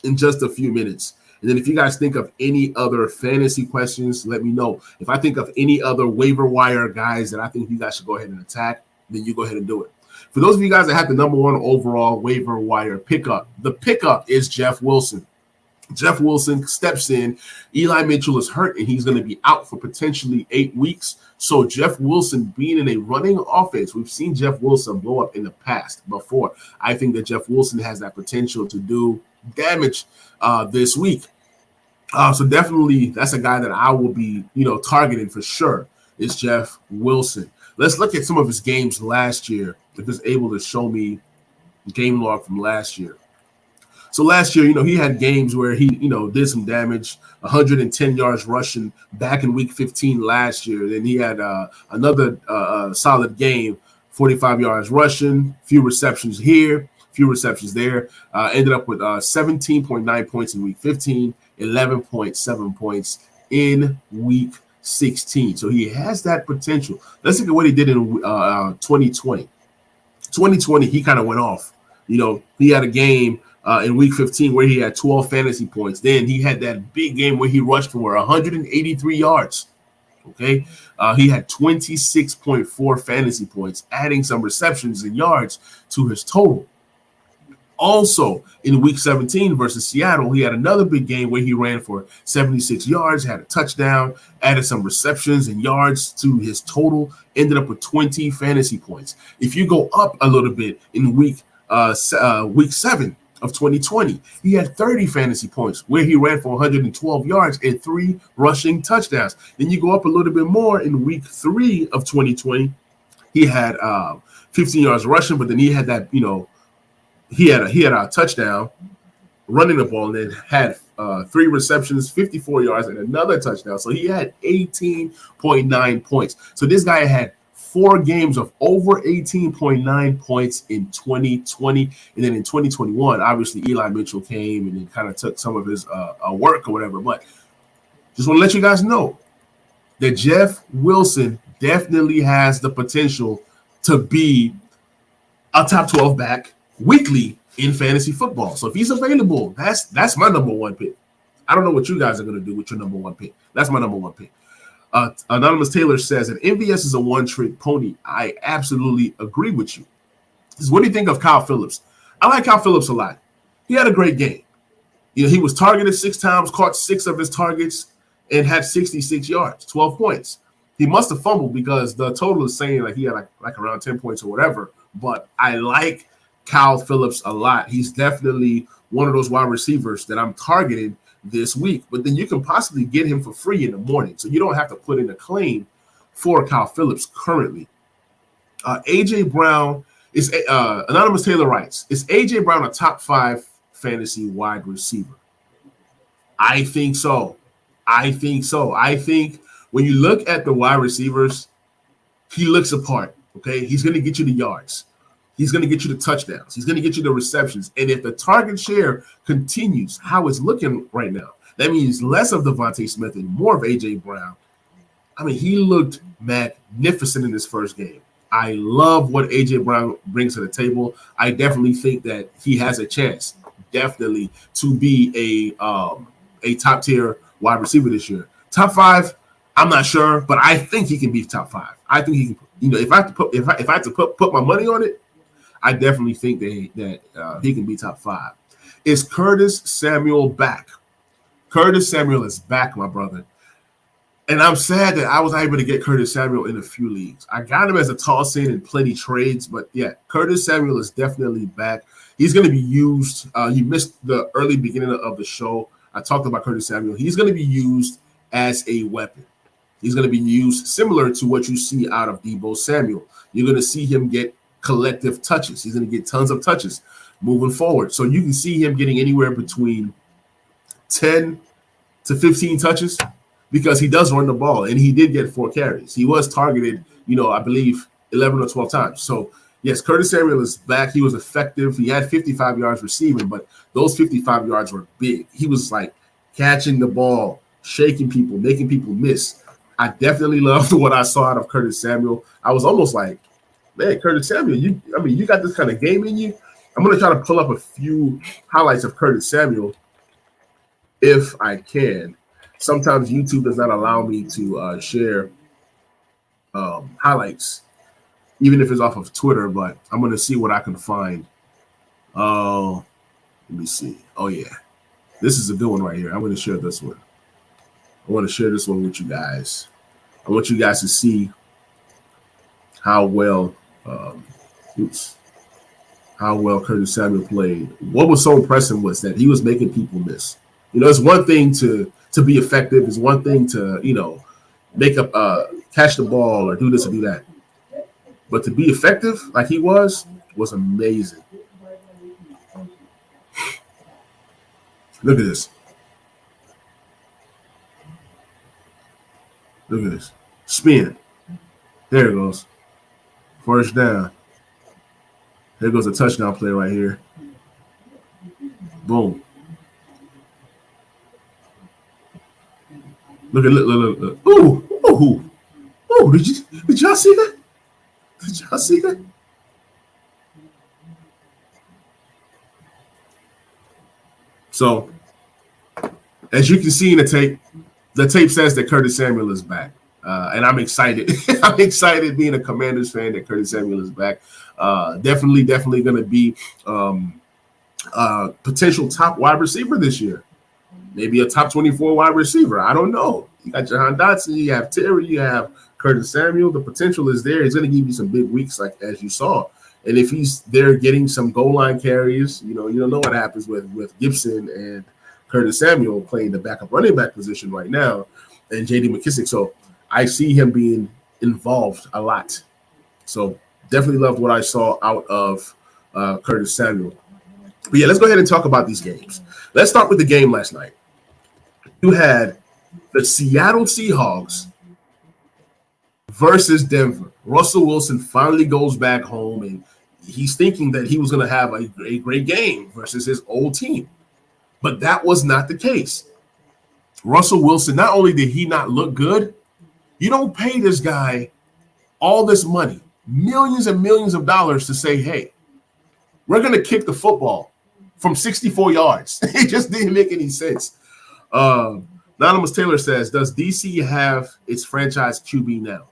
in just a few minutes. And then if you guys think of any other fantasy questions, let me know. If I think of any other waiver wire guys that I think you guys should go ahead and attack, then you go ahead and do it. For those of you guys that have the number 1 overall waiver wire pickup, the pickup is Jeff Wilson. Jeff Wilson steps in. Eli Mitchell is hurt, and he's going to be out for potentially 8 weeks. So Jeff Wilson being in a running offense, we've seen Jeff Wilson blow up in the past before. I think that Jeff Wilson has that potential to do damage this week. So definitely that's a guy that I will be, targeting for sure is Jeff Wilson. Let's look at some of his games last year, if it's able to show me game log from last year. So last year, he had games where he, did some damage, 110 yards rushing back in week 15 last year. Then he had another solid game, 45 yards rushing, few receptions here, few receptions there. Ended up with 17.9 points in week 15, 11.7 points in week 16. So he has that potential. Let's look at what he did in 2020. 2020, he kind of went off. He had a game in week 15 where he had 12 fantasy points. Then he had that big game where he rushed for 183 yards. Okay. He had 26.4 fantasy points, adding some receptions and yards to his total. Also, in week 17 versus Seattle, he had another big game where he ran for 76 yards, had a touchdown, added some receptions and yards to his total, ended up with 20 fantasy points. If you go up a little bit in week 7 of 2020, he had 30 fantasy points where he ran for 112 yards and 3 rushing touchdowns. Then you go up a little bit more in week 3 of 2020, he had 15 yards rushing, but then he had that, he had a touchdown running the ball and then had 3 receptions, 54 yards, and another touchdown. So he had 18.9 points. So this guy had 4 games of over 18.9 points in 2020. And then in 2021, obviously Eli Mitchell came and then kind of took some of his work or whatever. But just want to let you guys know that Jeff Wilson definitely has the potential to be a top 12 back weekly in fantasy football. So if he's available, that's my number 1 pick. I don't know what you guys are going to do with your number 1 pick. That's my number 1 pick. Anonymous Taylor says that MVS is a one-trick pony. I absolutely agree with you. What do you think of Kyle Phillips? I like Kyle Phillips a lot. He had a great game. He was targeted 6 times, caught 6 of his targets, and had 66 yards, 12 points. He must have fumbled because the total is saying like he had like around 10 points or whatever. But I like Kyle Phillips a lot. He's definitely one of those wide receivers that I'm targeting this week. But then you can possibly get him for free in the morning, so you don't have to put in a claim for Kyle Phillips currently. AJ Brown is Anonymous Taylor writes, is AJ Brown a top 5 fantasy wide receiver? I think so. I think when you look at the wide receivers, he looks apart. Okay, he's going to get you the yards. He's going to get you the touchdowns. He's going to get you the receptions. And if the target share continues how it's looking right now, that means less of Devontae Smith and more of A.J. Brown. I mean, he looked magnificent in his first game. I love what A.J. Brown brings to the table. I definitely think that he has a chance, definitely, to be a top-tier wide receiver this year. Top 5, I'm not sure, but I think he can be top 5. I think he can. If I had to put my money on it, I definitely think that he can be top 5. Is Curtis Samuel back? Curtis Samuel is back, my brother. And I'm sad that I was able to get Curtis Samuel in a few leagues. I got him as a toss-in plenty trades, but yeah, Curtis Samuel is definitely back. He's going to be used. You missed the early beginning of the show. I talked about Curtis Samuel. He's going to be used as a weapon. He's going to be used similar to what you see out of Deebo Samuel. You're going to see him get collective touches. He's going to get tons of touches moving forward. So you can see him getting anywhere between 10 to 15 touches because he does run the ball, and he did get 4 carries. He was targeted, I believe 11 or 12 times. So, yes, Curtis Samuel is back. He was effective. He had 55 yards receiving, but those 55 yards were big. He was like catching the ball, shaking people, making people miss. I definitely loved what I saw out of Curtis Samuel. I was almost like, man, Curtis Samuel, you got this kind of game in you. I'm going to try to pull up a few highlights of Curtis Samuel if I can. Sometimes YouTube does not allow me to share highlights, even if it's off of Twitter, but I'm going to see what I can find. Let me see. Oh, yeah. This is a good one right here. I'm going to share this one. I want to share this one with you guys. I want you guys to see how well Curtis Samuel played. What was so impressive was that he was making people miss. It's one thing to be effective. It's one thing to, make up, catch the ball or do this or do that. But to be effective like he was amazing. Look at this. Look at this. Spin. There it goes. First down. There goes a touchdown play right here. Boom. Look. Ooh. Did y'all see that? Did y'all see that? So, as you can see in the tape says that Curtis Samuel is back. And I'm excited. I'm excited being a Commanders fan that Curtis Samuel is back. Definitely going to be potential top wide receiver this year. Maybe a top 24 wide receiver. I don't know. You got Jahan Dotson, you have Terry, you have Curtis Samuel. The potential is there. He's going to give you some big weeks, like as you saw. And if he's there getting some goal line carries, you don't know what happens with Gibson and Curtis Samuel playing the backup running back position right now, and J.D. McKissick. So I see him being involved a lot. So definitely loved what I saw out of Curtis Samuel. But yeah, let's go ahead and talk about these games. Let's start with the game last night. You had the Seattle Seahawks versus Denver. Russell Wilson finally goes back home, and he's thinking that he was going to have a great game versus his old team. But that was not the case. Russell Wilson, not only did he not look good, you don't pay this guy all this money, millions and millions of dollars to say, hey, we're going to kick the football from 64 yards. It just didn't make any sense. Anonymous Taylor says, does DC have its franchise QB now?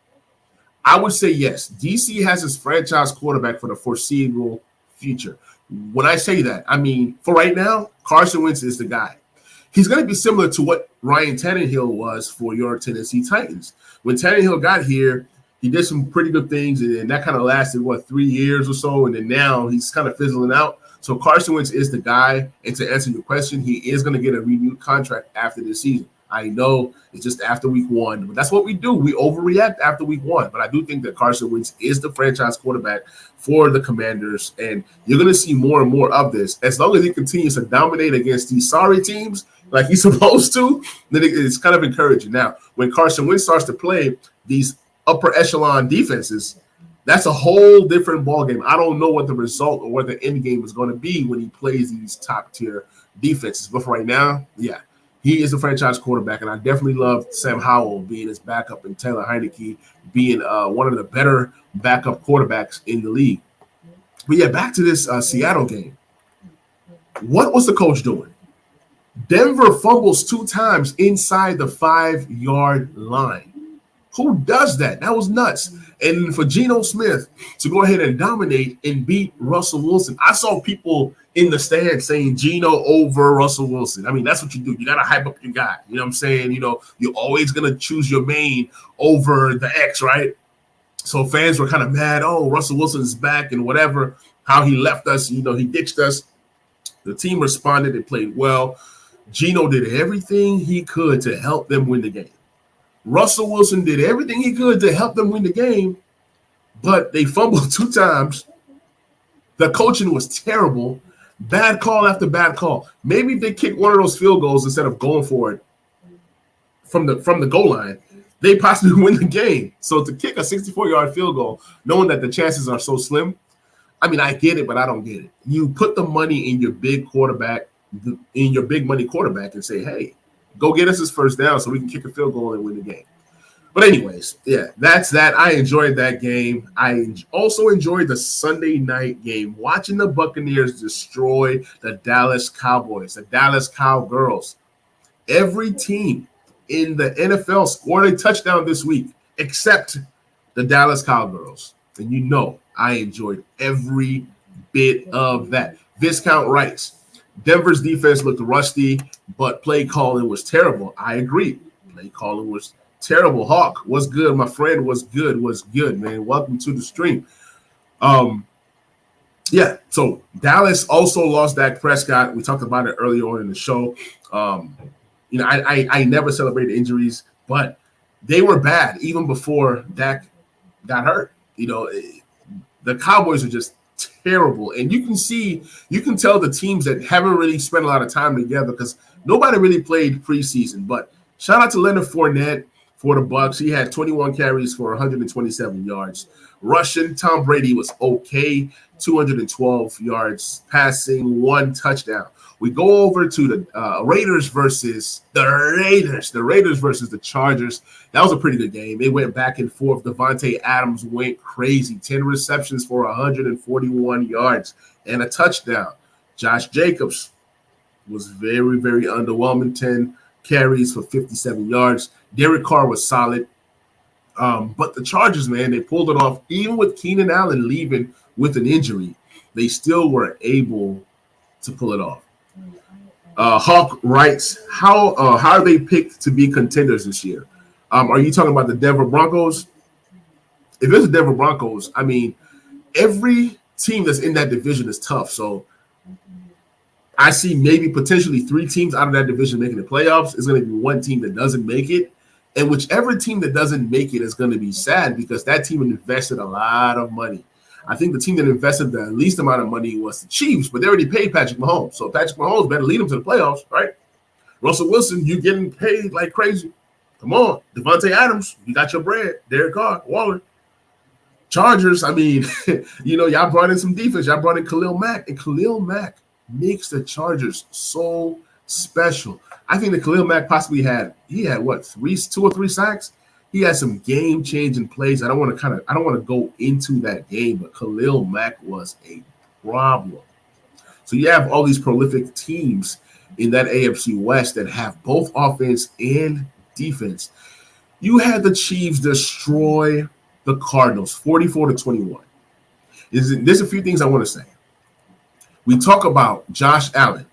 I would say yes. DC has its franchise quarterback for the foreseeable future. When I say that, I mean, for right now, Carson Wentz is the guy. He's going to be similar to what Ryan Tannehill was for your Tennessee Titans. When Tannehill got here, he did some pretty good things, and that kind of lasted, 3 years or so, and then now he's kind of fizzling out. So Carson Wentz is the guy, and to answer your question, he is going to get a renewed contract after this season. I know it's just after week 1, but that's what we do. We overreact after week 1, but I do think that Carson Wentz is the franchise quarterback for the Commanders, and you're going to see more and more of this. As long as he continues to dominate against these sorry teams like he's supposed to, then it's kind of encouraging. Now, when Carson Wentz starts to play these upper echelon defenses, that's a whole different ballgame. I don't know what the result or what the end game is going to be when he plays these top tier defenses. But for right now, yeah, he is the franchise quarterback, and I definitely love Sam Howell being his backup and Taylor Heineke being one of the better backup quarterbacks in the league. But yeah, back to this Seattle game. What was the coach doing? Denver fumbles 2 times inside the 5-yard line. Who does that? That was nuts. And for Geno Smith to go ahead and dominate and beat Russell Wilson, I saw people in the stands saying Geno over Russell Wilson. I mean, that's what you do. You got to hype up your guy. You know what I'm saying? You know, you're always going to choose your main over the X, right? So fans were kind of mad. Oh, Russell Wilson's back and whatever, how he left us, you know, he ditched us. The team responded and played well. Geno did everything he could to help them win the game. Russell Wilson did everything he could to help them win the game, but they fumbled 2 times. The coaching was terrible. Bad call after bad call. Maybe if they kicked one of those field goals instead of going for it from the goal line, they possibly win the game. So to kick a 64-yard field goal, knowing that the chances are so slim, I mean, I get it, but I don't get it. You put the money in your big quarterback, in your big money quarterback, and say, hey, go get us this first down so we can kick a field goal and win the game. But anyways, yeah, that's that. I enjoyed that game. I also enjoyed the Sunday night game, watching the Buccaneers destroy the Dallas Cowboys, the Dallas Cowgirls. Every team in the NFL scored a touchdown this week except the Dallas Cowgirls. And you know I enjoyed every bit of that. Viscount writes, Denver's defense looked rusty, but play calling was terrible. I agree. Play calling was terrible. Hawk, what's good? My friend, what's good, man? Welcome to the stream. Yeah, so Dallas also lost Dak Prescott. We talked about it earlier on in the show. You know, I never celebrated injuries, but they were bad even before Dak got hurt. You know, the Cowboys are just terrible. And you can tell the teams that haven't really spent a lot of time together because nobody really played preseason. But shout out to Leonard Fournette for the Bucs. He had 21 carries for 127 yards. Rushing, Tom Brady was okay, 212 yards passing, 1 touchdown. We go over to the Raiders versus the Chargers. That was a pretty good game. It went back and forth. Devontae Adams went crazy. 10 receptions for 141 yards and a touchdown. Josh Jacobs was very, very underwhelming. 10 carries for 57 yards. Derek Carr was solid. But the Chargers, man, they pulled it off. Even with Keenan Allen leaving with an injury, they still were able to pull it off. Hawk writes, how are they picked to be contenders this year? Are you talking about the Denver Broncos? If it's the Denver Broncos, I mean, every team that's in that division is tough. So I see maybe potentially 3 teams out of that division making the playoffs. It's going to be 1 team that doesn't make it. And whichever team that doesn't make it is going to be sad because that team invested a lot of money. I think the team that invested the least amount of money was the Chiefs, but they already paid Patrick Mahomes. So Patrick Mahomes better lead them to the playoffs, right? Russell Wilson, you getting paid like crazy. Come on. Devontae Adams, you got your bread. Derek Carr, Waller. Chargers, I mean, you know, y'all brought in some defense. Y'all brought in Khalil Mack, and Khalil Mack makes the Chargers so special. I think that Khalil Mack possibly had 2 or 3 sacks. He had some game-changing plays. I don't want to go into that game, but Khalil Mack was a problem. So you have all these prolific teams in that AFC West that have both offense and defense. You had the Chiefs destroy the Cardinals 44-21. There's a few things I want to say. We talk about Josh Allen.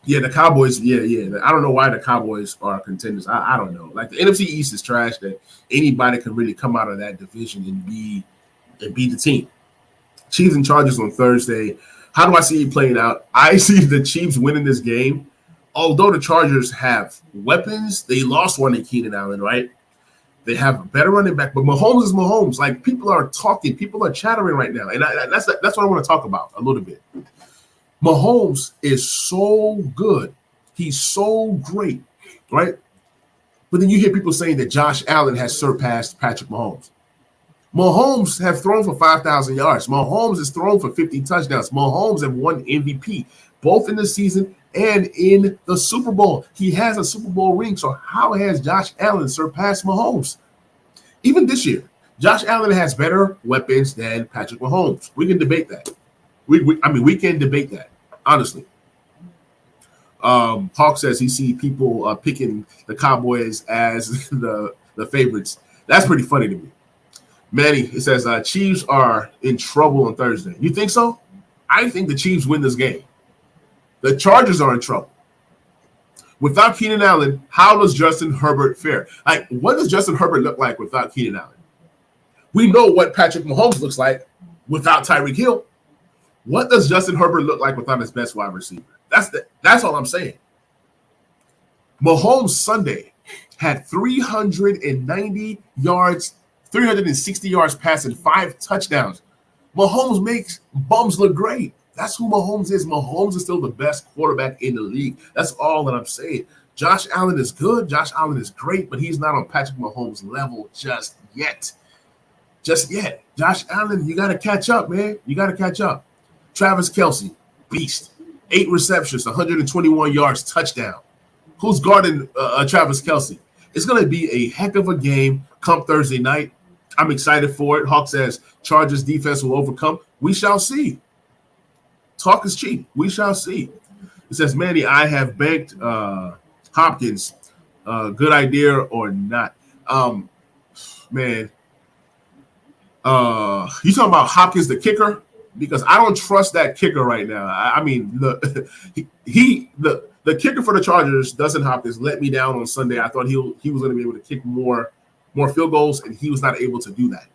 Yeah, the Cowboys, yeah. I don't know why the Cowboys are contenders. I don't know. Like the NFC East is trash that anybody can really come out of that division and be the team. Chiefs and Chargers on Thursday. How do I see it playing out? I see the Chiefs winning this game. Although the Chargers have weapons, they lost one in Keenan Allen, right? They have a better running back, but Mahomes is Mahomes. Like people are talking, people are chattering right now, and that's what I want to talk about a little bit. Mahomes is so good. He's so great, right? But then you hear people saying that Josh Allen has surpassed Patrick Mahomes. Mahomes have thrown for 5,000 yards. Mahomes has thrown for 50 touchdowns. Mahomes have won MVP, both in the season and in the Super Bowl. He has a Super Bowl ring. So how has Josh Allen surpassed Mahomes? Even this year, Josh Allen has better weapons than Patrick Mahomes. We can debate that. We can debate that, honestly. Hawk says he see people picking the Cowboys as the favorites. That's pretty funny to me. Manny, it says Chiefs are in trouble on Thursday. You think so? I think the Chiefs win this game. The Chargers are in trouble. Without Keenan Allen, how does Justin Herbert fare? Like, what does Justin Herbert look like without Keenan Allen? We know what Patrick Mahomes looks like without Tyreek Hill. What does Justin Herbert look like without his best wide receiver? That's all I'm saying. Mahomes Sunday had 390 yards, 360 yards passing, 5 touchdowns. Mahomes makes bums look great. That's who Mahomes is. Mahomes is still the best quarterback in the league. That's all that I'm saying. Josh Allen is good. Josh Allen is great, but he's not on Patrick Mahomes' level just yet. Just yet. Josh Allen, you got to catch up, man. You got to catch up. Travis Kelce, beast. 8 receptions, 121 yards, touchdown. Who's guarding Travis Kelce? It's going to be a heck of a game come Thursday night. I'm excited for it. Hawk says Chargers defense will overcome. We shall see. Talk is cheap. We shall see. It says, Manny, I have banked Hopkins. Good idea or not? Man. You talking about Hopkins, the kicker? Because I don't trust that kicker right now. I mean, the kicker for the Chargers, Dustin Hopkins, let me down on Sunday. I thought he was going to be able to kick more field goals, and he was not able to do that.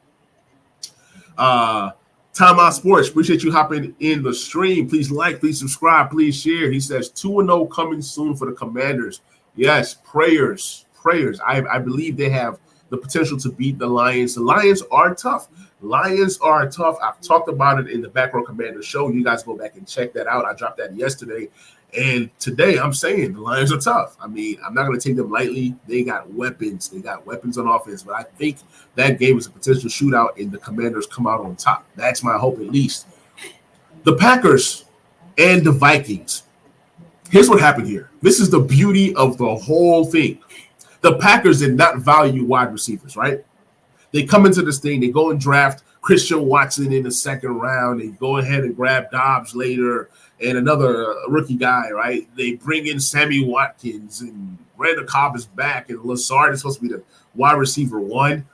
Time Out Sports, appreciate you hopping in the stream. Please like, please subscribe, please share. He says 2-0 coming soon for the Commanders. Yes, prayers. I believe they have the potential to beat the Lions. The Lions are tough. I've talked about it in the Back Row Commander show. You guys go back and check that out. I dropped that yesterday. And today I'm saying the Lions are tough. I mean, I'm not going to take them lightly. They got weapons. They got weapons on offense. But I think that game is a potential shootout and the Commanders come out on top. That's my hope at least. The Packers and the Vikings. Here's what happened here. This is the beauty of the whole thing. The Packers did not value wide receivers, right? They come into this thing. They go and draft Christian Watson in the second round. They go ahead and grab Dobbs later and another rookie guy, right? They bring in Sammy Watkins and Randall Cobb is back and Lazard is supposed to be the wide receiver 1.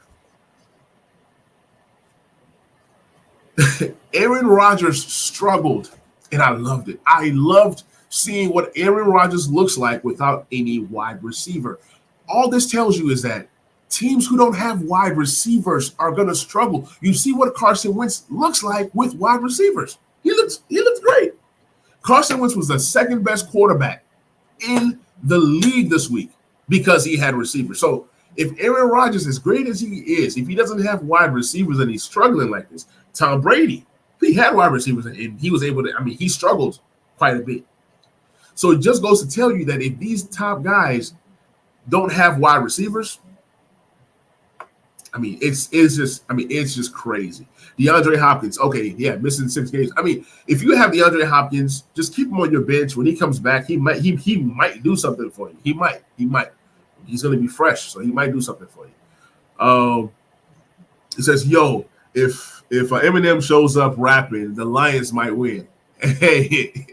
Aaron Rodgers struggled, and I loved it. I loved seeing what Aaron Rodgers looks like without any wide receiver. All this tells you is that teams who don't have wide receivers are going to struggle. You see what Carson Wentz looks like with wide receivers. He looks great. Carson Wentz was the second best quarterback in the league this week because he had receivers. So if Aaron Rodgers, as great as he is, if he doesn't have wide receivers and he's struggling like this, Tom Brady, he had wide receivers and he was able to, he struggled quite a bit. So it just goes to tell you that if these top guys don't have wide receivers, it's just crazy. DeAndre Hopkins, okay, yeah, missing 6 games. If you have DeAndre Hopkins, just keep him on your bench. When he comes back, he might do something for you. He might. He's going to be fresh, so he might do something for you. It says, yo, if Eminem shows up rapping, the Lions might win. Hey,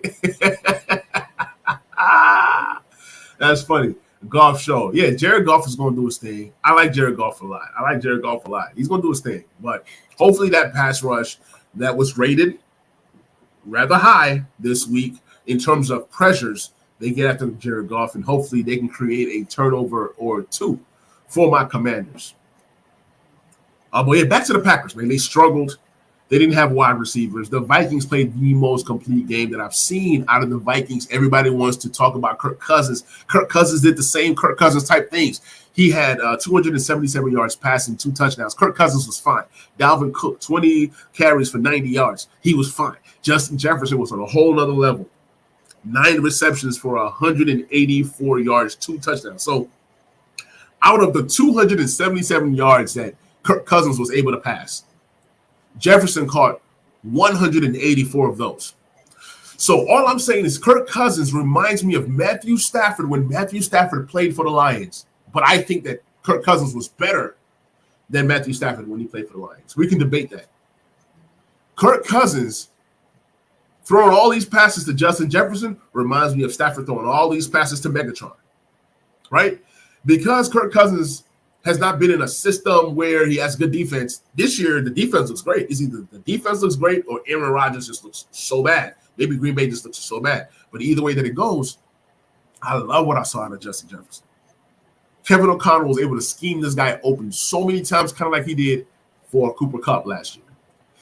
that's funny. Goff show. Yeah, Jared Goff is going to do his thing. I like Jared Goff a lot. He's going to do his thing. But hopefully that pass rush that was rated rather high this week in terms of pressures, they get after Jared Goff, and hopefully they can create a turnover or 2 for my Commanders. But yeah, back to the Packers, man. They struggled. They didn't have wide receivers. The Vikings played the most complete game that I've seen out of the Vikings. Everybody wants to talk about Kirk Cousins. Kirk Cousins did the same Kirk Cousins type things. He had 277 yards passing, 2 touchdowns. Kirk Cousins was fine. Dalvin Cook, 20 carries for 90 yards. He was fine. Justin Jefferson was on a whole nother level. 9 receptions for 184 yards, 2 touchdowns. So out of the 277 yards that Kirk Cousins was able to pass, Jefferson caught 184 of those. So all I'm saying is Kirk Cousins reminds me of Matthew Stafford when Matthew Stafford played for the Lions. But I think that Kirk Cousins was better than Matthew Stafford when he played for the Lions. We can debate that. Kirk Cousins throwing all these passes to Justin Jefferson reminds me of Stafford throwing all these passes to Megatron, right? Because Kirk Cousins has not been in a system where he has good defense. This year, the defense looks great. It's either the defense looks great or Aaron Rodgers just looks so bad. Maybe Green Bay just looks so bad. But either way that it goes, I love what I saw out of Justin Jefferson. Kevin O'Connell was able to scheme this guy open so many times, kind of like he did for Cooper Kupp last year.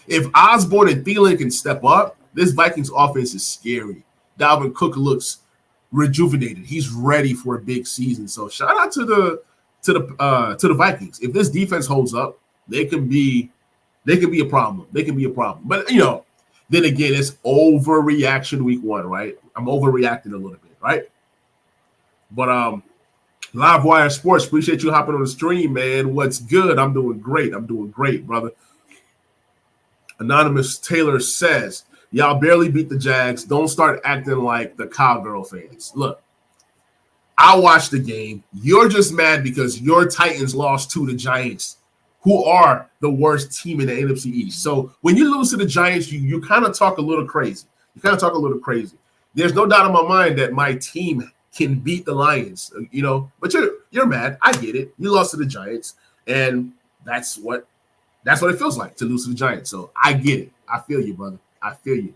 If Osborne and Thielen can step up, this Vikings offense is scary. Dalvin Cook looks rejuvenated. He's ready for a big season. So shout out to the Vikings. If this defense holds up, they can be a problem. They can be a problem. But then again, it's overreaction week 1, right? I'm overreacting a little bit, right? But Live Wire Sports, appreciate you hopping on the stream, man. What's good? I'm doing great. I'm doing great, brother. Anonymous Taylor says, y'all barely beat the Jags. Don't start acting like the cowgirl fans. Look, I watched the game. You're just mad because your Titans lost to the Giants, who are the worst team in the NFC East. So when you lose to the Giants, you kind of talk a little crazy. There's no doubt in my mind that my team can beat the Lions, but you're mad. I get it. You lost to the Giants, and that's what it feels like to lose to the Giants. So I get it. I feel you, brother. I feel you.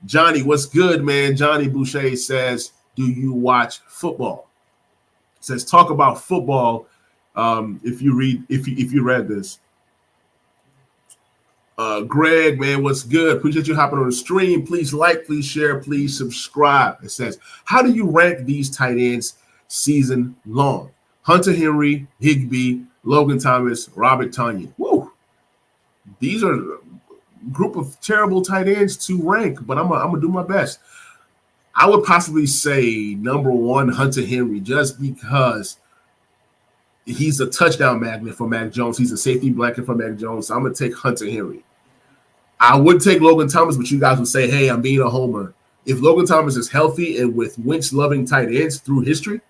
Johnny, what's good, man? Johnny Boucher says, do you watch football? Says, talk about football. If you read this. Greg, man, what's good? Appreciate you hopping on the stream. Please like, please share, please subscribe. It says, how do you rank these tight ends season long? Hunter Henry, Higbee, Logan Thomas, Robert Tonyan. Woo! These are a group of terrible tight ends to rank, but I'm gonna do my best. I would possibly say number 1, Hunter Henry, just because he's a touchdown magnet for Mac Jones. He's a safety blanket for Mac Jones. So I'm going to take Hunter Henry. I would take Logan Thomas, but you guys would say, hey, I'm being a homer. If Logan Thomas is healthy and with Wentz-loving tight ends through history,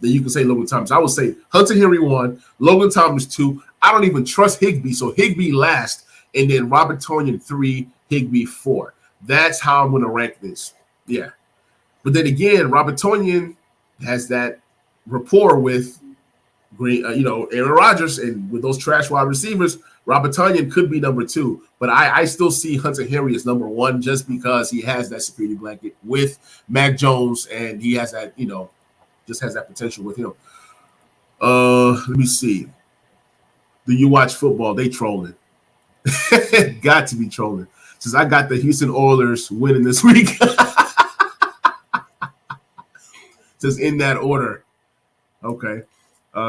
then you can say Logan Thomas. I would say Hunter Henry 1, Logan Thomas 2. I don't even trust Higbee, so Higbee last, and then Robert Tonyan 3, Higbee 4. That's how I'm going to rank this. Yeah. But then again, Robert Tonyan has that rapport with Aaron Rodgers, and with those trash wide receivers, Robert Tonyan could be number 2. But I still see Hunter Henry as number 1 just because he has that security blanket with Mac Jones, and he has that, just has that potential with him. Let me see. Do you watch football? They trolling. Got to be trolling. Since I got the Houston Oilers winning this week. Says in that order. Okay.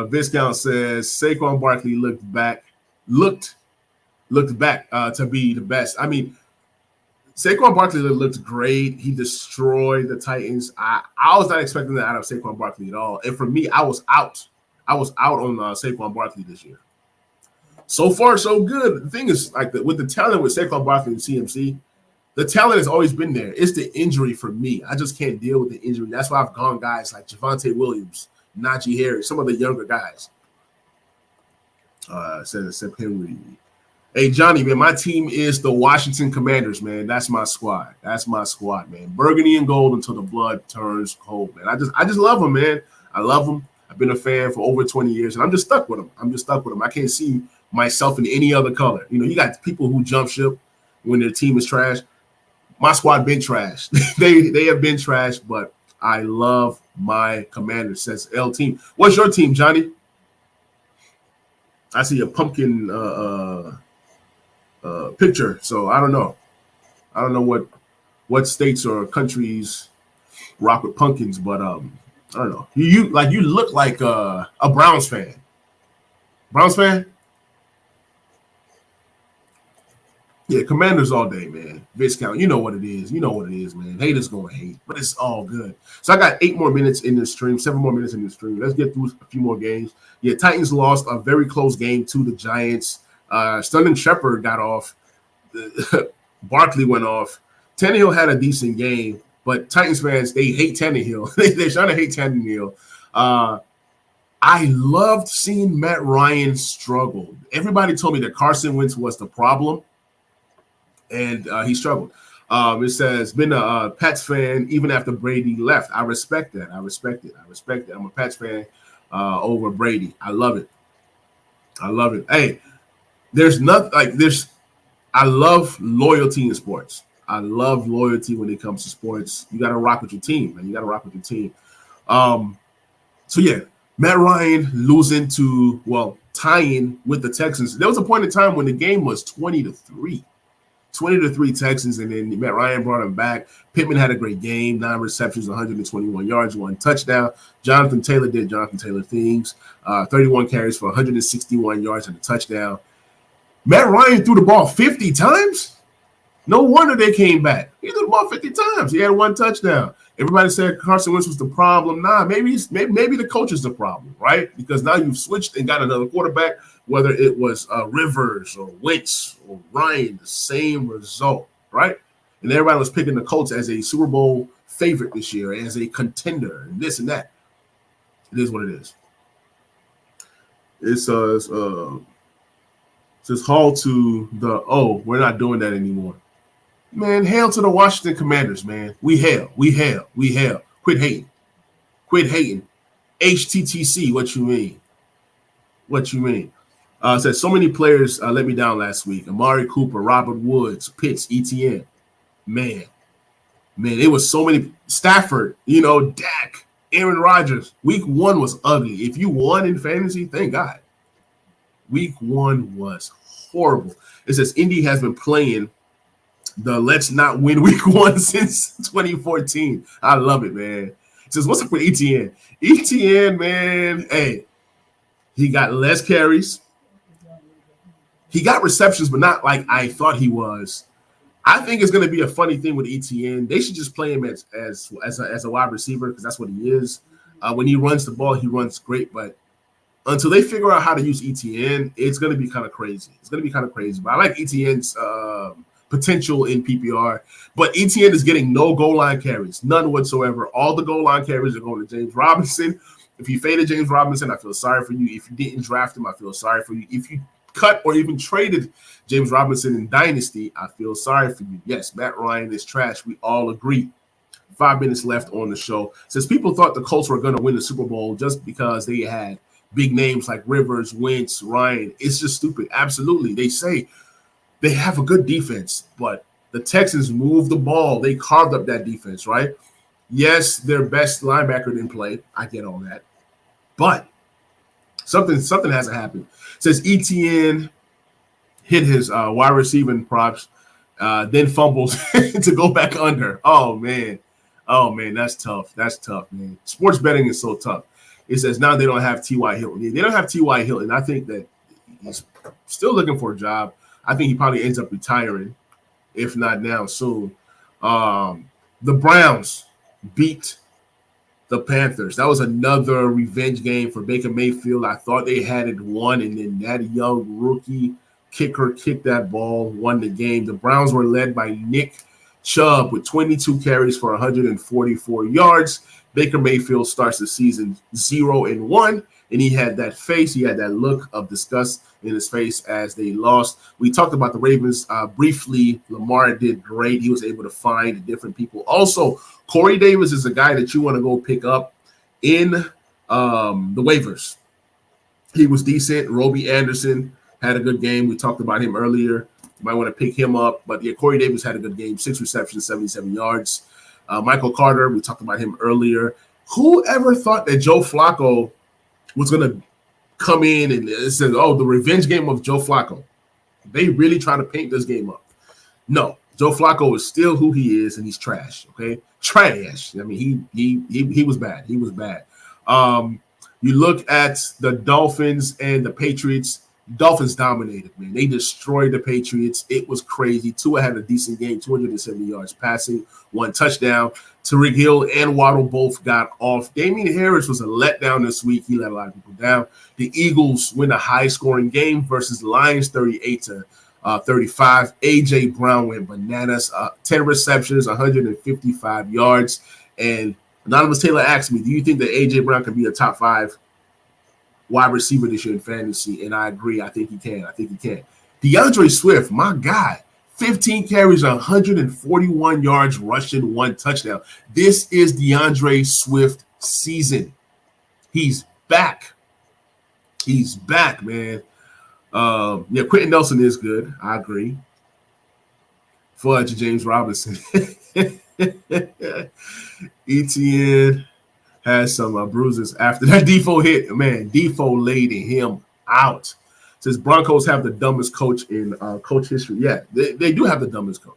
Viscount says Saquon Barkley looked back to be the best. I mean, Saquon Barkley looked great. He destroyed the Titans. I was not expecting that out of Saquon Barkley at all. And for me, I was out. I was out on Saquon Barkley this year. So far, so good. The thing is, with the talent with Saquon Barkley and CMC, the talent has always been there. It's the injury for me. I just can't deal with the injury. That's why I've gone guys like Javonte Williams, Najee Harris, some of the younger guys. Says Henry. Hey, Johnny, man, my team is the Washington Commanders, man. That's my squad. Man. Burgundy and gold until the blood turns cold, man. I just love them, man. I love them. I've been a fan for over 20 years, and I'm just stuck with them. I can't see myself in any other color. You got people who jump ship when their team is trash. My squad been trash. they have been trash, but I love my Commanders, says L Team. What's your team, Johnny? I see a pumpkin picture, so I don't know. I don't know what states or countries rock with pumpkins, but I don't know. You look like a Browns fan. Browns fan? Yeah, Commanders all day, man. Viscount, you know what it is. Man. Haters gonna hate, but it's all good. So I got 8 more minutes in this stream, 7 more minutes in this stream. Let's get through a few more games. Yeah, Titans lost a very close game to the Giants. Sterling Shepard got off. Barkley went off. Tannehill had a decent game, but Titans fans, they hate Tannehill. They're trying to hate Tannehill. I loved seeing Matt Ryan struggle. Everybody told me that Carson Wentz was the problem, and he struggled. It says, been a Pats fan even after Brady left. I respect that. I'm a Pats fan. over Brady. I love it. I love it. Hey, there's nothing like there's. I love loyalty in sports. I love loyalty when it comes to sports. You got to rock with your team, man. You got to rock with your team. So yeah, Matt Ryan losing to tying with the Texans. There was a point in time when the game was 20-3. 20-3 Texans, and then Matt Ryan brought him back. Pittman had a great game, 9 receptions, 121 yards, 1 touchdown. Jonathan Taylor did Jonathan Taylor things, 31 carries for 161 yards and a touchdown. Matt Ryan threw the ball 50 times? No wonder they came back. He threw the ball 50 times. He had 1 touchdown. Everybody said Carson Wentz was the problem. Nah, maybe the coach is the problem, right? Because now you've switched and got another quarterback, whether it was Rivers or Wentz or Ryan, the same result, right? And everybody was picking the Colts as a Super Bowl favorite this year, as a contender, and this and that. It is what it is. It says haul to the, we're not doing that anymore. Man, hail to the Washington Commanders, man. We hail. Quit hating. HTTC, what you mean? It says so many players let me down last week. Amari Cooper, Robert Woods, Pitts, ETN. Man, it was so many. Stafford, Dak, Aaron Rodgers. Week 1 was ugly. If you won in fantasy, thank God. Week 1 was horrible. It says Indy has been playing the let's not win week 1 since 2014. I love it, man. It says, what's up with ETN? ETN, man, hey, he got less carries. He got receptions, but not like I thought he was. I think it's going to be a funny thing with ETN. They should just play him as a wide receiver because that's what he is. When he runs the ball, he runs great, but until they figure out how to use ETN, it's going to be kind of crazy. But I like ETN's potential in PPR. But ETN is getting no goal line carries, none whatsoever. All the goal line carries are going to James Robinson. If you faded James Robinson, I feel sorry for you. If you didn't draft him, I feel sorry for you. If you cut or even traded James Robinson in Dynasty, I feel sorry for you. Yes, Matt Ryan is trash. We all agree. 5 minutes left on the show. Since people thought the Colts were going to win the Super Bowl just because they had big names like Rivers, Wentz, Ryan, it's just stupid. Absolutely. They say they have a good defense, but the Texans moved the ball. They carved up that defense, right? Yes, their best linebacker didn't play. I get all that. But something hasn't happened. It says ETN hit his wide receiving props, then fumbles to go back under. Oh, man, that's tough. Man. Sports betting is so tough. It says now they don't have T.Y. Hilton. They don't have T.Y. Hilton. I think that he's still looking for a job. I think he probably ends up retiring, if not now, soon. The Browns beat the Panthers. That was another revenge game for Baker Mayfield. I thought they had it won, and then that young rookie kicker kicked that ball, won the game. The Browns were led by Nick Chubb with 22 carries for 144 yards. Baker Mayfield starts the season 0-1, and he had that face. He had that look of disgust in his face as they lost. We talked about the Ravens briefly. Lamar did great. He was able to find different people. Also, Corey Davis is a guy that you want to go pick up in the waivers. He was decent. Roby Anderson had a good game. We talked about him earlier. You might want to pick him up. But, yeah, Corey Davis had a good game, 6 receptions, 77 yards. Michael Carter, we talked about him earlier. Who ever thought that Joe Flacco was going to come in and say, the revenge game of Joe Flacco? They really try to paint this game up. No, Joe Flacco is still who he is, and he's trash, okay? Trash. I mean, he was bad. He was bad. You look at the Dolphins and the Patriots. Dolphins dominated, man. They destroyed the Patriots. It was crazy. Tua had a decent game, 270 yards passing, 1 touchdown. Tyreek Hill and Waddle both got off. Damian Harris was a letdown this week. He let a lot of people down. The Eagles win a high-scoring game versus the Lions, 38-35. A.J. Brown went bananas, 10 receptions, 155 yards. And Anonymous Taylor asked me, do you think that A.J. Brown can be a top 5 wide receiver this year in fantasy? And I agree. I think he can. DeAndre Swift, my guy, 15 carries, 141 yards rushing, 1 touchdown. This is DeAndre Swift season. He's back. He's back, man. Yeah, Quentin Nelson is good. I agree. Fudge, James Robinson. ETN has some bruises after that Defoe hit. Man, Defoe laid him out. Says Broncos have the dumbest coach in coach history. Yeah, they do have the dumbest coach.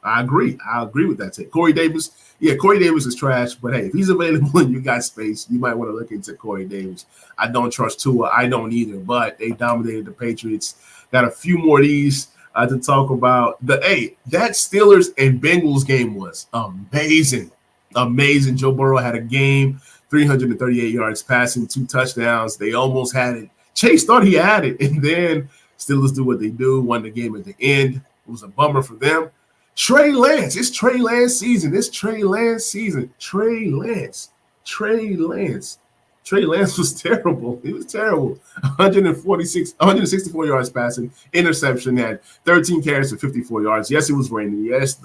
I agree. I agree with that take. Corey Davis. Yeah, Corey Davis is trash, but hey, if he's available and you got space, you might want to look into Corey Davis. I don't trust Tua. I don't either, but they dominated the Patriots. Got a few more of these to talk about. That Steelers and Bengals game was amazing. Amazing. Joe Burrow had a game, 338 yards passing, 2 touchdowns. They almost had it. Chase thought he had it, and then Steelers do what they do, won the game at the end. It was a bummer for them. Trey Lance. It's Trey Lance season. It's Trey Lance season. Trey Lance. Trey Lance was terrible. He was terrible. 164 yards passing, interception, had 13 carries for 54 yards. Yes, it was raining. Yes,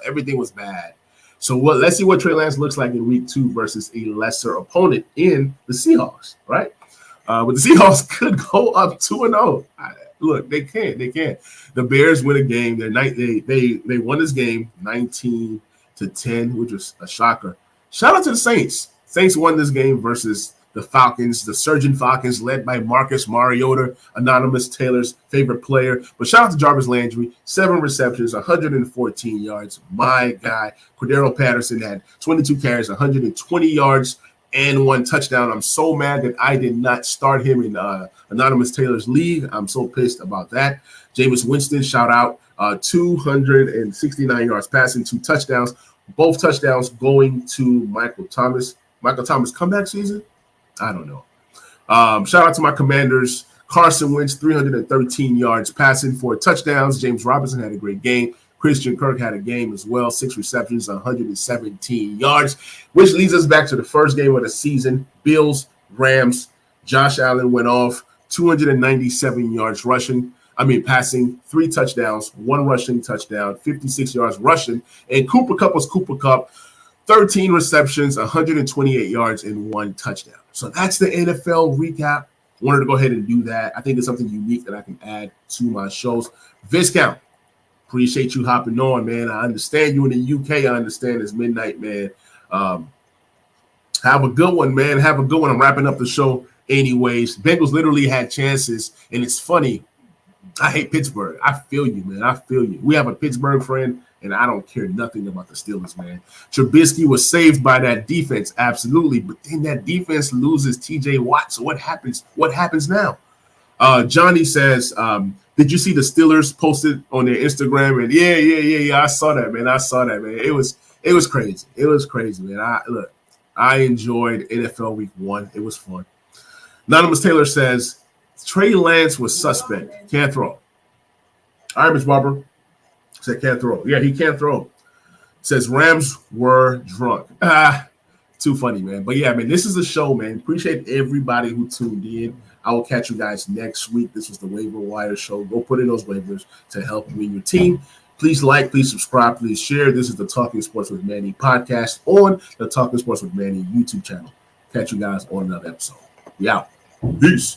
everything was bad. So let's see what Trey Lance looks like in week 2 versus a lesser opponent in the Seahawks, right? But the Seahawks could go up 2-0. Look, they can't. The Bears win a game. They won this game 19-10, which was a shocker. Shout out to the Saints. Saints won this game versus the Falcons, the Surgeon Falcons, led by Marcus Mariota, Anonymous Taylor's favorite player. But shout out to Jarvis Landry, 7 receptions, 114 yards. My guy, Cordero Patterson had 22 carries, 120 yards, and 1 touchdown. I'm so mad that I did not start him in Anonymous Taylor's league. I'm so pissed about that. Jameis Winston, shout out, 269 yards passing, 2 touchdowns. Both touchdowns going to Michael Thomas. Michael Thomas comeback season? I don't know. Shout out to my Commanders. Carson Wentz, 313 yards passing, 4 touchdowns. James Robinson had a great game. Christian Kirk had a game as well, 6 receptions, 117 yards, which leads us back to the first game of the season. Bills, Rams. Josh Allen went off, 297 yards passing, 3 touchdowns, 1 rushing touchdown, 56 yards rushing. And Cooper Kupp was Cooper Kupp, 13 receptions, 128 yards, and 1 touchdown. So that's the NFL recap. Wanted to go ahead and do that. I think it's something unique that I can add to my shows. Viscount, appreciate you hopping on, man. I understand you in the UK. I understand it's midnight, man. Have a good one, man. Have a good one. I'm wrapping up the show anyways. Bengals literally had chances, and it's funny. I hate Pittsburgh. I feel you, man. I feel you. We have a Pittsburgh friend, and I don't care nothing about the Steelers, man. Trubisky was saved by that defense, absolutely. But then that defense loses TJ Watt. So what happens? What happens now? Johnny says, did you see the Steelers posted on their Instagram? And yeah. I saw that, man. It was crazy. It was crazy, man. I enjoyed NFL Week 1. It was fun. Anonymous Taylor says, Trey Lance was suspect. Can't throw. All right, Miss Barber. Said can't throw. Yeah, he can't throw. Says Rams were drunk. Too funny, man. But yeah, man, this is the show, man. Appreciate everybody who tuned in. I will catch you guys next week. This was the Waiver Wire Show. Go put in those waivers to help you and your team. Please like, please subscribe, please share. This is the Talking Sports with Manny podcast on the Talking Sports with Manny YouTube channel. Catch you guys on another episode. We out. Peace.